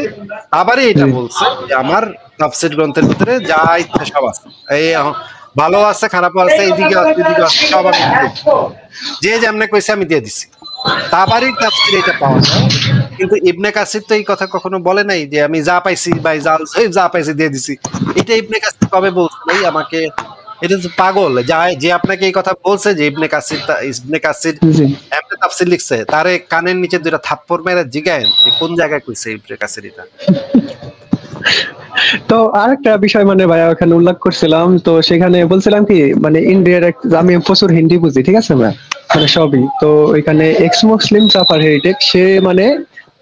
তাবারি এটা বলছে যে আমার তাফসির গ্রন্থের ভিতরে যা ইচ্ছা সব আছে, এই ভালো আছে খারাপও আছে, এইদিকে আছে এদিকে আছে, সব আমি দিয়ে দিছি। যে যেমনে কইছে আমি দিয়ে দিছি। তাবারির তাফসিরে এটা পাওয়া যায়। কিন্তু ইবনে কাসির তো এই কথা কখনো বলে নাই যে আমি যা পাইছি ভাই যা পাইছি দিয়ে দিছি। এটা ইবনে কাসির কবে বলছে ভাই আমাকে? এটা তো পাগল যে আপনাকে এই কথা বলছে যে ইবনে কাসির এমনি তাফসীর লিখছে, তারে কানের নিচে দুইটা থাপ্পড় মেরে জিগায়েন যে কোন জায়গায় কইছে ইবনে কাসির এটা। তো আরেকটা বিষয় মানে ভাইয়া ওখানে উল্লেখ করছিলাম, তো সেখানে বলছিলাম কি মানে ইন্ডিয়ার আমি প্রচুর হিন্দি বুঝি, ঠিক আছে ভাই, মানে সবই তো ওইখানে এক্স মুসলিম জাফর হেরিটেজ সে মানে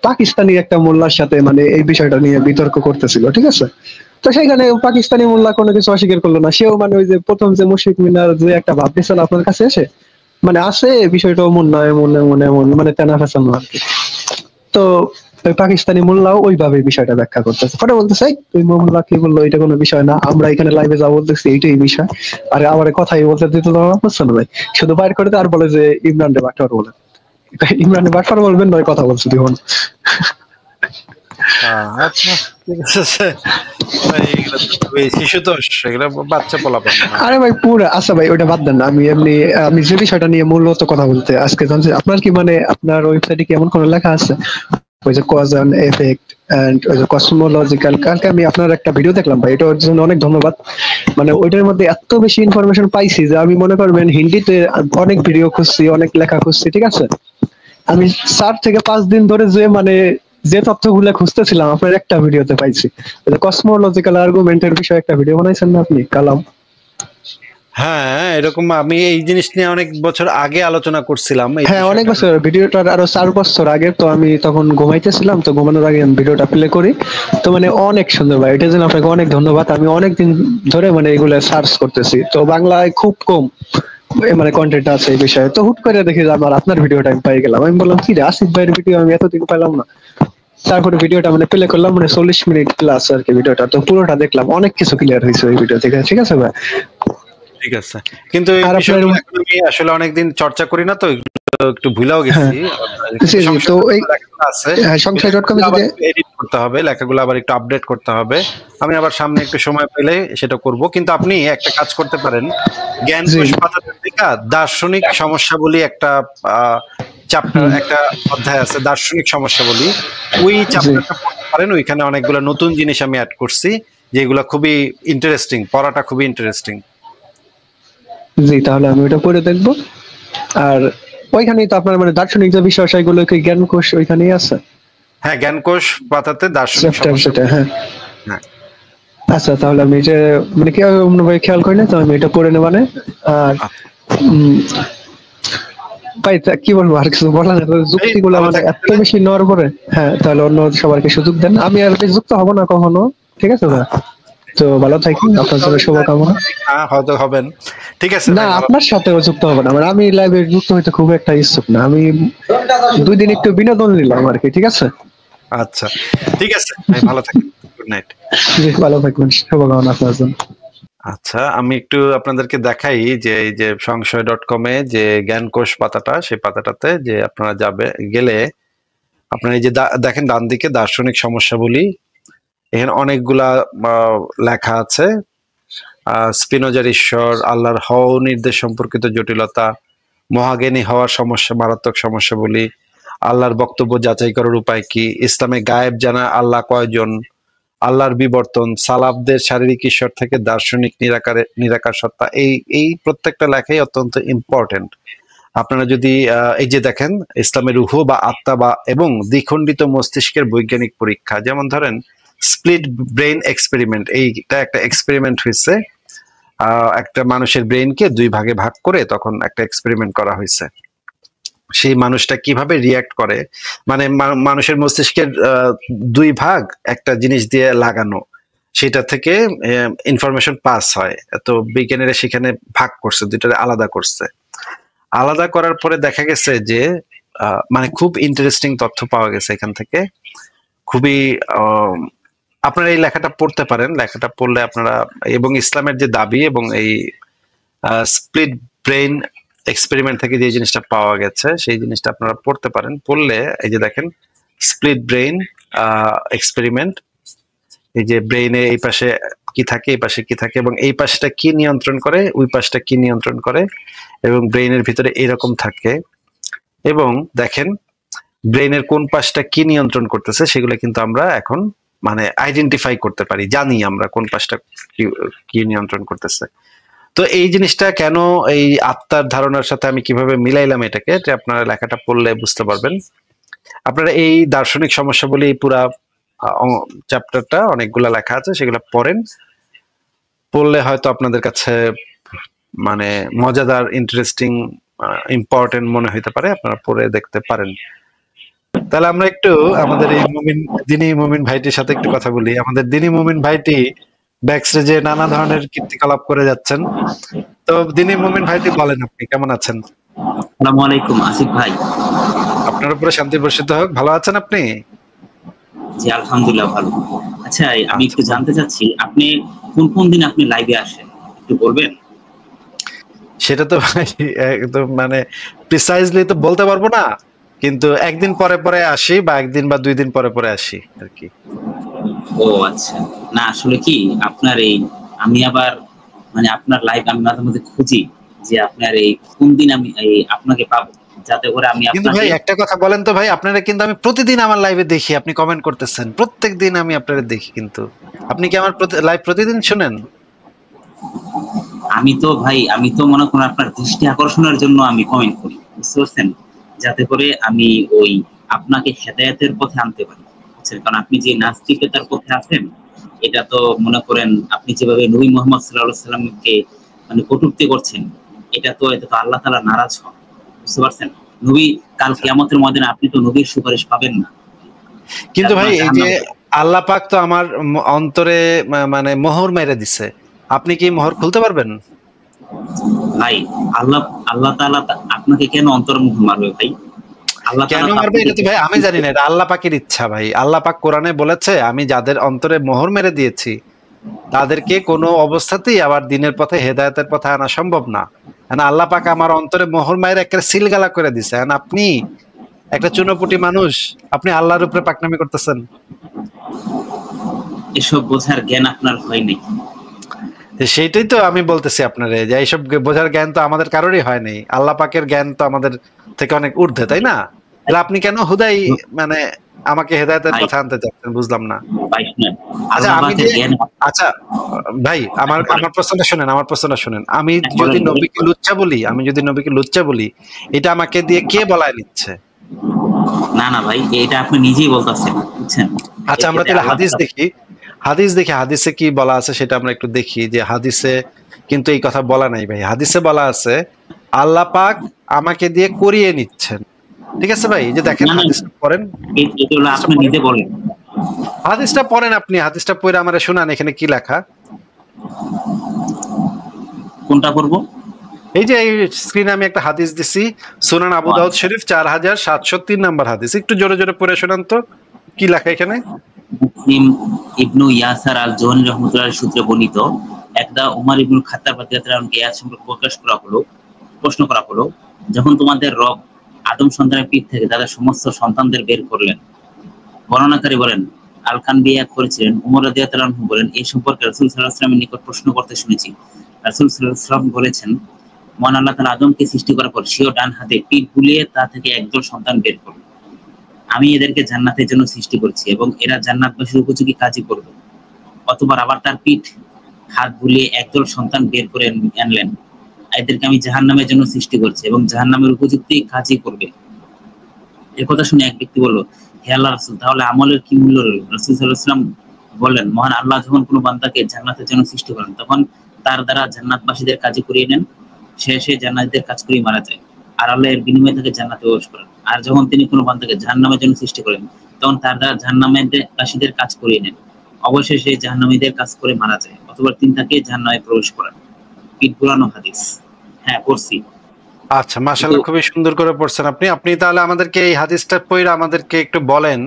পাকিস্তানি একটা মোল্লার সাথে মানে এই বিষয়টা নিয়ে বিতর্ক করতেছিল, ঠিক আছে। তো সেখানে পাকিস্তানি মোল্লা কোনো কিছু অস্বীকার করলো না, সেও মানে ওই যে প্রথম যে মুশফিক মিনার যে একটা ভাব দিছিল আপনার কাছে এসে মানে আছে বিষয়টা এমন না এমন এমন এমন মানে তেনা ফেসানো আর কি। তো ওই পাকিস্তানি মোল্লাও ওইভাবে বিষয়টা ব্যাখ্যা করতেছে, পরে বলতেছে তুই মোল্লা কি বললো এটা কোনো বিষয় না, আমরা এখানে লাইভে যা বলতেছি এইটাই বিষয়। আরে আমার কথাই বলতে দিতে তোমার বুঝছো না ভাই, শুধু বাইর করে আর বলে যে ইমরান রে বাটফার বলে, ইমরান রে বাটফার বলবেন নয় কথা বলছি দেখুন। আচ্ছা ঠিক আছে। ভাই এগুলো তো খুবই শিশুতোষ, এগুলো বাচ্চা পোলাপান না। আরে ভাই পুরো আচ্ছা ভাই ওটা বাদ দেন না, আমি এমনি আমি যে বিষয়টা নিয়ে মূলত কথা বলতে আজকে জানছি, আপনার কি মানে আপনার ওয়েবসাইটে কি এমন কোনো লেখা আছে ওই যে কজ এন্ড এফেক্ট এন্ড ওই যে কসমোলজিক্যাল, কালকে আমি আপনার একটা ভিডিও দেখলাম ভাই, এটার জন্য অনেক ধন্যবাদ। মানে ওইটার মধ্যে এত বেশি ইনফরমেশন পাইছি যে আমি মনে করবেন হিন্দিতে অনেক ভিডিও খুঁজছি, অনেক লেখা খুঁজছি, ঠিক আছে। আমি 4 থেকে 5 দিন ধরে যে মানে যে তথ্যগুলো খুঁজতেছিলাম আপনার একটা ভিডিওতে পাইছি। কসমোলজিক্যাল আর্গুমেন্টের বিষয়ে একটা ভিডিও বানাইছেন না আপনি কালাম? হ্যাঁ এরকম আমি এই জিনিস নিয়ে অনেক বছর আগে আলোচনা করছিলাম এই হ্যাঁ অনেক বিষয়টা। বছর, ভিডিওটার আরো 4 বছর আগে, তো আমি তখন ঘুমাইতেছিলাম, তো ঘুমানোর আগে আমি ভিডিওটা প্লে করি। তো মানে অনেক সুন্দর ভাই, এটার জন্য আপনাকে অনেক ধন্যবাদ। আমি অনেকদিন ধরে মানে এগুলো সার্চ করতেছি, তো বাংলায় খুব কম মানে কন্টেন্ট আছে এই বিষয়ে, তো হুট করে দেখি যে আমার আপনার ভিডিওটা আমি পাই গেলাম। আমি বললাম কি রে আসিফ ভাইয়ের ভিডিও আমি এতদিন পেলাম না। তারপরে ভিডিওটা মানে প্লে করলাম, মানে 40 মিনিট প্লাস আর কি ভিডিওটা, তো পুরোটা দেখলাম, অনেক কিছু ক্লিয়ার হয়েছে ওই ভিডিও থেকে, ঠিক আছে ভাই। ঠিক আছে, কিন্তু এই আর আপনার বিষয়গুলো এখন আমি আসলে অনেকদিন চর্চা করি না তো একটু ভুলেও হ্যাঁ গেছি। জি জি, তো এই লেখাগুলো আছে সংশয় ডট কমে আবার যদি এডিট করতে হবে, লেখাগুলো আবার একটু আপডেট করতে হবে। আমি আবার সামনে একটু সময় পেলে সেটা করব। কিন্তু আপনি একটা কাজ করতে পারেন, জি জ্ঞানকোষ পাতা পত্রিকা দার্শনিক সমস্যাবলী একটা চ্যাপ্টার, একটা অধ্যায় আছে দার্শনিক সমস্যাবলী, ওই জি চ্যাপ্টারটা পড়তে পারেন। ওইখানে অনেকগুলো নতুন জিনিস আমি অ্যাড করছি যেগুলো খুবই ইন্টারেস্টিং, পড়াটা খুবই ইন্টারেস্টিং। জি, তাহলে আমি ওটা পড়ে দেখবো। আর ওইখানেই তো আপনার মানে দার্শনিক যে বিষয় সেগুলো কি জ্ঞানকোষ ওইখানেই আছে হ্যাঁ জ্ঞানকোষ পাতাতে দার্শনিক চ্যাপ্টার সমস্যা। সেটা, হ্যাঁ। হ্যাঁ আচ্ছা তাহলে আমি যে মানে কি ভাবে খেয়াল করি না, তো আমি এটা পড়ে নেবানে। আর উম, ভাই কি বলবো, আর কিছু বলার নেই, এই যুক্তিগুলো ভালো মানে এত থাকবেন। বেশি নেওয়ার পরে হ্যাঁ, তাহলে অন্য সবাইকে সুযোগ দেন, আমি আর বেশি যুক্ত হবো না কখনো, ঠিক আছে ভাই। তো ভালো থাকুন, আপনার জন্য শুভকামনা। হ্যাঁ হয়তো হবেন। ঠিক আছে না ভাই, ভালো আপনার সাথেও যুক্ত হবো না, মানে আমি লাইভে যুক্ত হইতে খুব একটা ইচ্ছুক না, আমি 2 দিন একটু বিনোদন নিলাম আর কি, ঠিক আছে। আচ্ছা, ঠিক আছে ভাই, ভালো থাকেন, গুড নাইট। জি, ভালো থাকবেন, শুভকামনা আপনার জন্য। আচ্ছা, আমি একটু আপনাদেরকে দেখাই যে এই যে সংশয়.com-এ যে জ্ঞানকোষ পাতাটা, সেই পাতাটাতে যে আপনারা গেলে আপনারা এই যে দেখেন ডান দিকে দার্শনিক সমস্যাবলী, এখানে অনেকগুলা লেখা আছে। স্পিনোজার ঈশ্বর, আল্লাহর হও নির্দেশ সম্পর্কিত জটিলতা, মহাজ্ঞানী হওয়ার সমস্যা, মারাত্মক সমস্যা বলি, আল্লাহর বক্তব্য যাচাই করার উপায় কি, ইসলামে গায়েব জানা আল্লাহ কয়জন, আল্লাহর বিবর্তন, সালাফদের শারীরিক ঈশ্বর থেকে দার্শনিক নিরাকার সত্তা, এই প্রত্যেকটা লেখাই অত্যন্ত ইম্পর্টেন্ট। আপনারা যদি এই যে দেখেন ইসলামের রুহ বা আত্মা বা এবং দ্বিখণ্ডিত মস্তিষ্কের বৈজ্ঞানিক পরীক্ষা, যেমন ধরেন স্প্লিট ব্রেইন এক্সপেরিমেন্ট, এইটা একটা এক্সপেরিমেন্ট হয়েছে। একটা মানুষের ব্রেইনকে দুই ভাগে ভাগ করে তখন একটা এক্সপেরিমেন্ট করা হয়েছে। সেই মানুষটা কিভাবে রিয়াক্ট করে, মানে মানুষের মস্তিষ্কের দুই ভাগ একটা জিনিস দিয়ে লাগানো, সেটা থেকে ইনফরমেশন পাস হয়। তো বিজ্ঞানীরা সেখানে ভাগ করছে, দুইটা আলাদা করছে। আলাদা করার পরে দেখা গেছে যে মানে খুব ইন্টারেস্টিং তথ্য পাওয়া গেছে এখান থেকে। খুবই আপনারা এই লেখাটা পড়তে পারেন, লেখাটা পড়লে আপনারা, এবং ইসলামের যে দাবি এবং এই স্প্লিট ব্রেইন এক্সপেরিমেন্ট থেকে যে জিনিসটা পাওয়া গেছে সেই জিনিসটা আপনারা পড়তে পারেন। পড়লে এই যে দেখেন স্প্লিট ব্রেইন এক্সপেরিমেন্ট, এই যে ব্রেইনে এই পাশে কি থাকে, এই পাশে কি থাকে, এবং এই পাশটা কি নিয়ন্ত্রণ করে, ওই পাশটা কি নিয়ন্ত্রণ করে, এবং ব্রেইনের ভিতরে এরকম থাকে। এবং দেখেন ব্রেইনের কোন পাশটা কি নিয়ন্ত্রণ করতেছে সেগুলো কিন্তু আমরা এখন মানে আইডেন্টিফাই করতে পারি, জানি আমরা কোন পাশটা কি নিয়ন্ত্রণ করতেছে। তো এই জিনিসটা কেন এই আত্মার ধারণার সাথে আমি কিভাবে মিলাইলাম এটাকে, যে আপনারা লেখাটা পড়লে বুঝতে পারবেন। আপনারা এই দার্শনিক সমস্যা বলে এই পুরা চ্যাপ্টারটা অনেকগুলা লেখা আছে, সেগুলো পড়েন। পড়লে হয়তো আপনাদের কাছে মানে মজাদার, ইন্টারেস্টিং, ইম্পর্টেন্ট মনে হইতে পারে, আপনারা পড়ে দেখতে পারেন। তাহলে আমরা একটু আমাদের এই দিনী মুমিন ভাইটির সাথে একটু কথা বলি। আমাদের দিনী মুমিন ভাইটি ব্যাকস্টেজে নানা ধরনের কীর্তিকলাপ করে যাচ্ছেন। তো দিনী মুমিন ভাইটি বলেন, আপনি কেমন আছেন? আসসালামু আলাইকুম আসিফ ভাই। আপনার উপরে শান্তি বর্ষিত হোক। ভালো আছেন আপনি? জি আলহামদুলিল্লাহ ভালো। আচ্ছা, আমি একটু জানতে চাচ্ছি আপনি কোন কোন দিন আপনি লাইভে আসেন, একটু বলবেন? সেটা তো ভাই একদম মানে প্রিসাইজলি তো বলতে পারবো না, কিন্তু একদিন পরে পরে আসি, বা একদিন বা 2 দিন পরে পরে আসি আর কি। ও আচ্ছা, না আসলে কি আপনার এই আমি আবার মানে আপনার লাইভ আমি মাঝে মাঝে খুঁজি যে আপনার এই কোন দিন আমি এই আপনাকে পাবো, যাতে করে আমি কিন্তু ভাই একটা কথা বলেন তো ভাই, আপনারা কিন্তু আমি প্রতিদিন আমার লাইভে দেখি, আপনি কমেন্ট করতেছেন, প্রত্যেকদিন আমি আপনারা দেখি, কিন্তু আপনি কি আমার লাইভ প্রতিদিন শুনেন? আমি তো ভাই আমি তো মনে করেন আপনার দৃষ্টি আকর্ষণের জন্য আমি কমেন্ট করি, বুঝতে পারছেন, যাতে করে আমি ওই আপনাকে হেদায়েতের পথে আনতে পারি, বুঝছেন? কারণ আপনি যে নাস্তিকতার পথে আছেন, এটা তো মনে করেন আপনি যেভাবে নবী মুহাম্মদ সাল্লাল্লাহু আলাইহি সাল্লামকে মানে কটূক্তি করছেন, এটা তো আল্লাহ তাআলা নারাজ হন, বুঝতে পারছেন? নবী কাল কিয়ামতের ময়দানে আপনি তো নবীর সুপারিশ পাবেন না। কিন্তু ভাই এই যে আল্লাহ পাক তো আমার অন্তরে মানে মোহর মেরে দিছে, আপনি কি মোহর খুলতে পারবেন? ভাই আল্লাহ তাআলা আপনাকে কেন অন্তর্মুখ মারবে ভাই? আল্লাহ কেন মারবে এটা তো ভাই আমি জানি না, এটা আল্লাহ পাকের ইচ্ছা ভাই। আল্লাহ পাক কোরআনে বলেছে আমি যাদের অন্তরে মোহর মেরে দিয়েছি তাদেরকে কোনো অবস্থাতেই আবার দিনের পথে হেদায়েতের পথে আনা সম্ভব না। আল্লাহ পাক আমার অন্তরে মোহর মায়ের একটা সিলগালা করে দিছে, আপনি একটা চুনোপুটি মানুষ, আপনি আল্লাহর উপরে পাকনামি করতেছেন। এসব বোঝার জ্ঞান আপনার হয়নি। সেইটাই তো আমি বলতেছি আপনারে, যে এইসব বোঝার জ্ঞান তো আমাদের কারোরই হয় নাই। আল্লাহ পাকের জ্ঞান তো আমাদের থেকে অনেক ঊর্ধ্বে, তাই না? তাহলে আপনি কেন হুদাই মানে আমাকে হেদায়েতের পথে আনতে চাচ্ছেন, বুঝলাম না। আচ্ছা আমি যে আচ্ছা ভাই আমার প্রশ্নটা শুনেন, আমি যদি নবীকে লুচ্চা বলি, এটা আমাকে দিয়ে কে বলায় নিচ্ছে? না না ভাই, এটা আপনি নিজেই বলতেছেন, বুঝছেন? আচ্ছা আমরা তাহলে হাদিস দেখি, হাদিসে কি বলা আছে সেটা আমরা একটু দেখি। যে হাদিসে কিন্তু এই কথা বলা নাই ভাই, হাদিসে বলা আছে আল্লাহ পাক আমাকে দিয়ে করিয়ে নিচ্ছেন। ঠিক আছে ভাই, এই যে দেখেন হাদিসটা পড়েন, আপনি নিজে বলেন, হাদিসটা পড়েন, আপনি হাদিসটা পড়ে আমারে শোনান, এখানে কি লেখা। কোনটা করব? এই যে এই স্ক্রিনে আমি একটা হাদিস দিছি, সুনান আবু দাউদ শরীফ 4703 নম্বর হাদিস, একটু জোরে জোরে পড়ে শোনান তো। কি লেখা এখানে? মুসলিম ইবনু ইয়াসার আল জোহনি রহমতুল্লাহ সূত্রে বর্ণিত, একদা উমর ইবনুল খাত্তাব রাদিয়াল্লাহু আনহু আয়াত সম্পর্কে প্রশ্ন করা হলো, যখন তোমাদের রব আদম সন্তানের পিঠ থেকে তাদের সমস্ত সন্তানদের বের করলেন। বর্ণনাকারী বলেন, আল-কানবিয়া করেছিলেন, উমর রাদিয়াল্লাহু আনহু বলেন, এই সম্পর্কে রাসূল সাল্লাল্লাহু আলাইহি ওয়াসাল্লামের নিকট প্রশ্ন করতে শুনেছি। রাসূল সাল্লাল্লাহু আলাইহি ওয়াসাল্লাম বলেছেন, মহান আল্লাহ তাআলা আদমকে সৃষ্টি করার পর সেও ডান হাতে পিঠ বুলিয়ে তা থেকে একদল সন্তান বের করল। আমি এদেরকে জান্নাতের জন্য সৃষ্টি করেছি এবং এরা জান্নাতবাসীর উপযোগী কাজই করবে। অতঃপর আবার তার পিঠ হাত বুলিয়ে একদল সন্তান বের করে আনলেন। এদেরকে আমি জাহান্নামের জন্য সৃষ্টি করেছি এবং জাহান্নামের উপযুক্ত কাজই করবে। এর কথা শুনে এক ব্যক্তি বলল, হে আল্লাহ রাসূল, তাহলে আমলের কি মূল্য রইল? রাসূল সাল্লাল্লাহু আলাইহি ওয়াসাল্লাম বললেন, মহান আল্লাহ যখন কোনো বান্দাকে জান্নাতের জন্য সৃষ্টি করেন তখন তার দ্বারা জান্নাতবাসীদের কাজই করিয়ে নেন। সে জান্নাতীদের কাজ করেই মারা যায়, আর আল্লাহ এর বিনিময়ে তাকে জান্নাতে প্রবেশ করেন। আর যখন তিনি কোনো বান্দাকে জাহান্নামের জন্য সৃষ্টি করেন তখন তার দ্বারা জাহান্নামীদের কাজ করিয়ে নেন। অবশ্যই সে জাহান্নামীদের কাজ করে মারা যায়, অথবা তিনি তাকে জাহান্নামে প্রবেশ করেন। পিঠ বুলানো হাদিস। হ্যাঁ, পড়ছি। আচ্ছা, মাশাআল্লাহ, খুবই সুন্দর করে পড়ছেন আপনি। আপনি তাহলে আমাদেরকে এই হাদিসটা পড়ে আমাদেরকে একটু বলেন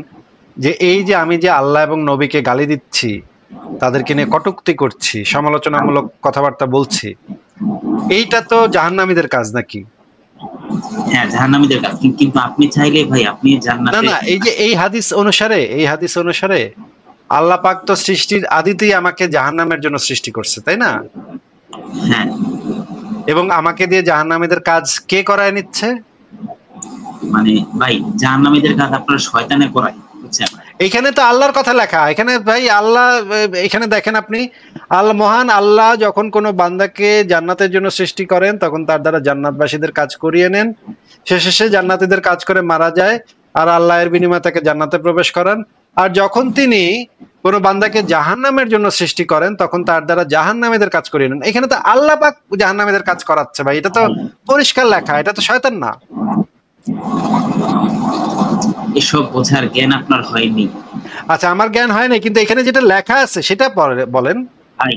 যে এই যে আমি যে আল্লাহ এবং নবীকে গালি দিচ্ছি, তাদেরকে নিয়ে কটূক্তি করছি, সমালোচনামূলক কথাবার্তা বলছি, এইটা তো জাহান্নামীদের কাজ নাকি? হ্যাঁ, জাহান্নামীদের কাজ। কিন্তু আপনি চাইলে ভাই আপনি না জান্নাতে না, এই যে এই হাদিস অনুসারে আল্লাহ পাক তো সৃষ্টির আদিতেই আমাকে জাহান্নামের জন্য সৃষ্টি করছে, তাই না? হ্যাঁ, এবং আমাকে দিয়ে জাহান্নামীদের কাজ কে করায় নিচ্ছে? মানে ভাই জাহান্নামীদের কাজ আপনার শয়তানে করায়, বুঝছেন? এখানে তো আল্লাহর কথা লেখা। এখানে ভাই আল্লাহ, এখানে দেখেন আপনি, আল্লাহ মহান আল্লাহ যখন কোনো বান্দাকে জান্নাতের জন্য সৃষ্টি করেন তখন তার দ্বারা জান্নাতবাসীদের কাজ করিয়ে নেন, শেষে সে জান্নাতীদের কাজ করে মারা যায়, আর আল্লাহ এর বিনিময়ে তাকে জান্নাতে প্রবেশ করান। আর যখন তিনি কোনো বান্দাকে জাহান্নামের জন্য সৃষ্টি করেন তখন তার দ্বারা জাহান্নামীদের কাজ করিয়ে নেন। এখানে তো আল্লাহ পাক জাহান্নামীদের কাজ করাচ্ছে ভাই, এটা তো পরিষ্কার লেখা, এটা তো শয়তান না। এসব বোঝার জ্ঞান আপনার হয়নি। আচ্ছা, আমার জ্ঞান হয় না, কিন্তু এখানে যেটা লেখা আছে সেটা বলেন। ভাই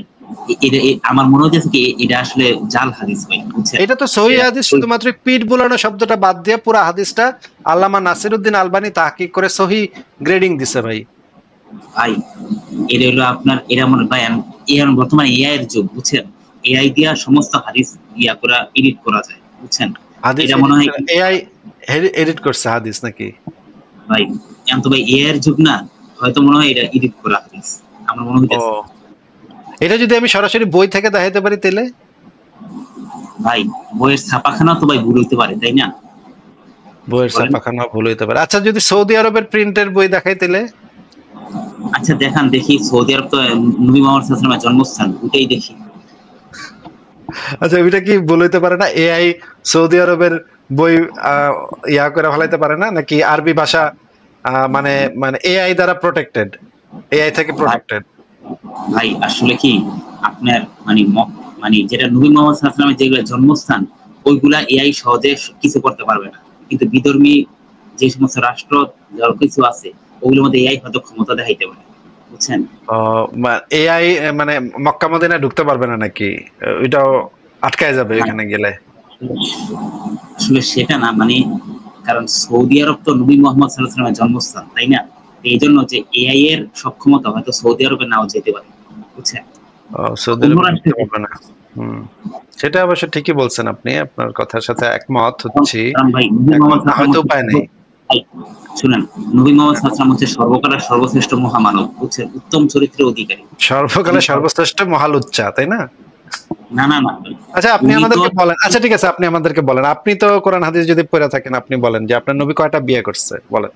আমার মনে হচ্ছে কি এটা আসলে জাল হাদিস ভাই, বুঝছেন? এটা তো সহিহ হাদিস, শুধুমাত্র পিঠ বুলানো শব্দটা বাদ দিয়ে পুরো হাদিসটা আল্লামা নাসিরউদ্দিন আলবানী তাহকিক করে সহিহ গ্রেডিং দিছে ভাই। ভাই এটা হলো আপনার, এরা মনে ভাই এখন বর্তমানে এআই এর যুগ, বুঝছেন? এআই দিয়া সমস্ত হাদিস করা এডিট করা যায়, বুঝছেন? হাদিস এটা মনে হয় এআই এডিট করছে হাদিস নাকি? ভাই এখন তো ভাই এআই এর যুগ না, হয়তো মনে হয় এটা এডিট করা হাদিস আমার মনে হইতেছে। এটা যদি আমি সরাসরি বই থেকে দেখাইতে পারি তাহলে? ভাই বইয়ের ছাপাখানা তো ভাই ভুল হইতে পারে, তাই না? বইয়ের ছাপাখানা ভুল হইতে পারে। আচ্ছা, যদি সৌদি আরবের প্রিন্টের বই দেখাই তাহলে? আচ্ছা দেখান দেখি, সৌদি আরব তো নবী মুহাম্মদ সাল্লাল্লাহু আলাইহি ওয়াসাল্লামের জন্মস্থান, ওটাই দেখি। আচ্ছা, ওইটা কি ভুল হইতে পারে না? এআই সৌদি আরবের বই ইয়া করে ফেলাইতে পারে না নাকি? আরবি ভাষা মানে মানে এআই দ্বারা প্রোটেক্টেড, এআই থেকে প্রোটেক্টেড। ভাই আসলে কি আপনার মানে যেটা নবী মুহাম্মদ সাল্লাল্লাহু আলাইহি ওয়াসাল্লামের যেগুলো জন্মস্থান, ওইগুলা এআই সহজে কিছু করতে পারবে না। কিন্তু বিধর্মী যে সমস্ত রাষ্ট্র যার কিছু আছে ওগুলোর মধ্যে এআই হয়তো ক্ষমতা দেখাইতে পারে, বুঝছেন? এআই মানে মক্কা মদিনায় ঢুকতে পারবে না নাকি? ওইটাও আটকায় যাবে এখানে গেলে? আসলে সেটা না, মানে কারণ সৌদি আরব তো নবী মুহাম্মদ সাল্লাল্লাহু আলাইহি ওয়াসাল্লামের জন্মস্থান, তাই না? এই জন্য যে এআই এর সক্ষমতা হয়তো সৌদি আরবে নাও যেতে পারে, বুঝছেন? সৌদি আরবে ঢুকতে পারবে না। সেটা অবশ্য ঠিকই বলছেন আপনি, আপনার কথার সাথে একমত হচ্ছি। হয়তো উপায় নেই। শুনেন, নবী মুহাম্মদ সাল্লাল্লাহু আলাইহি ওয়াসাল্লাম হচ্ছে সর্বকালের সর্বশ্রেষ্ঠ মহামানব, বুঝছেন? উত্তম চরিত্রের অধিকারী, সর্বকালের সর্বশ্রেষ্ঠ মহালুচ্চা, তাই না? না না না। আচ্ছা, আপনি আমাদেরকে বলেন। আচ্ছা ঠিক আছে, আপনি আমাদেরকে বলেন, আপনি তো কোরআন হাদিস যদি পড়ে থাকেন আপনি বলেন যে আপনার নবী কয়টা বিয়ে করছে বলেন।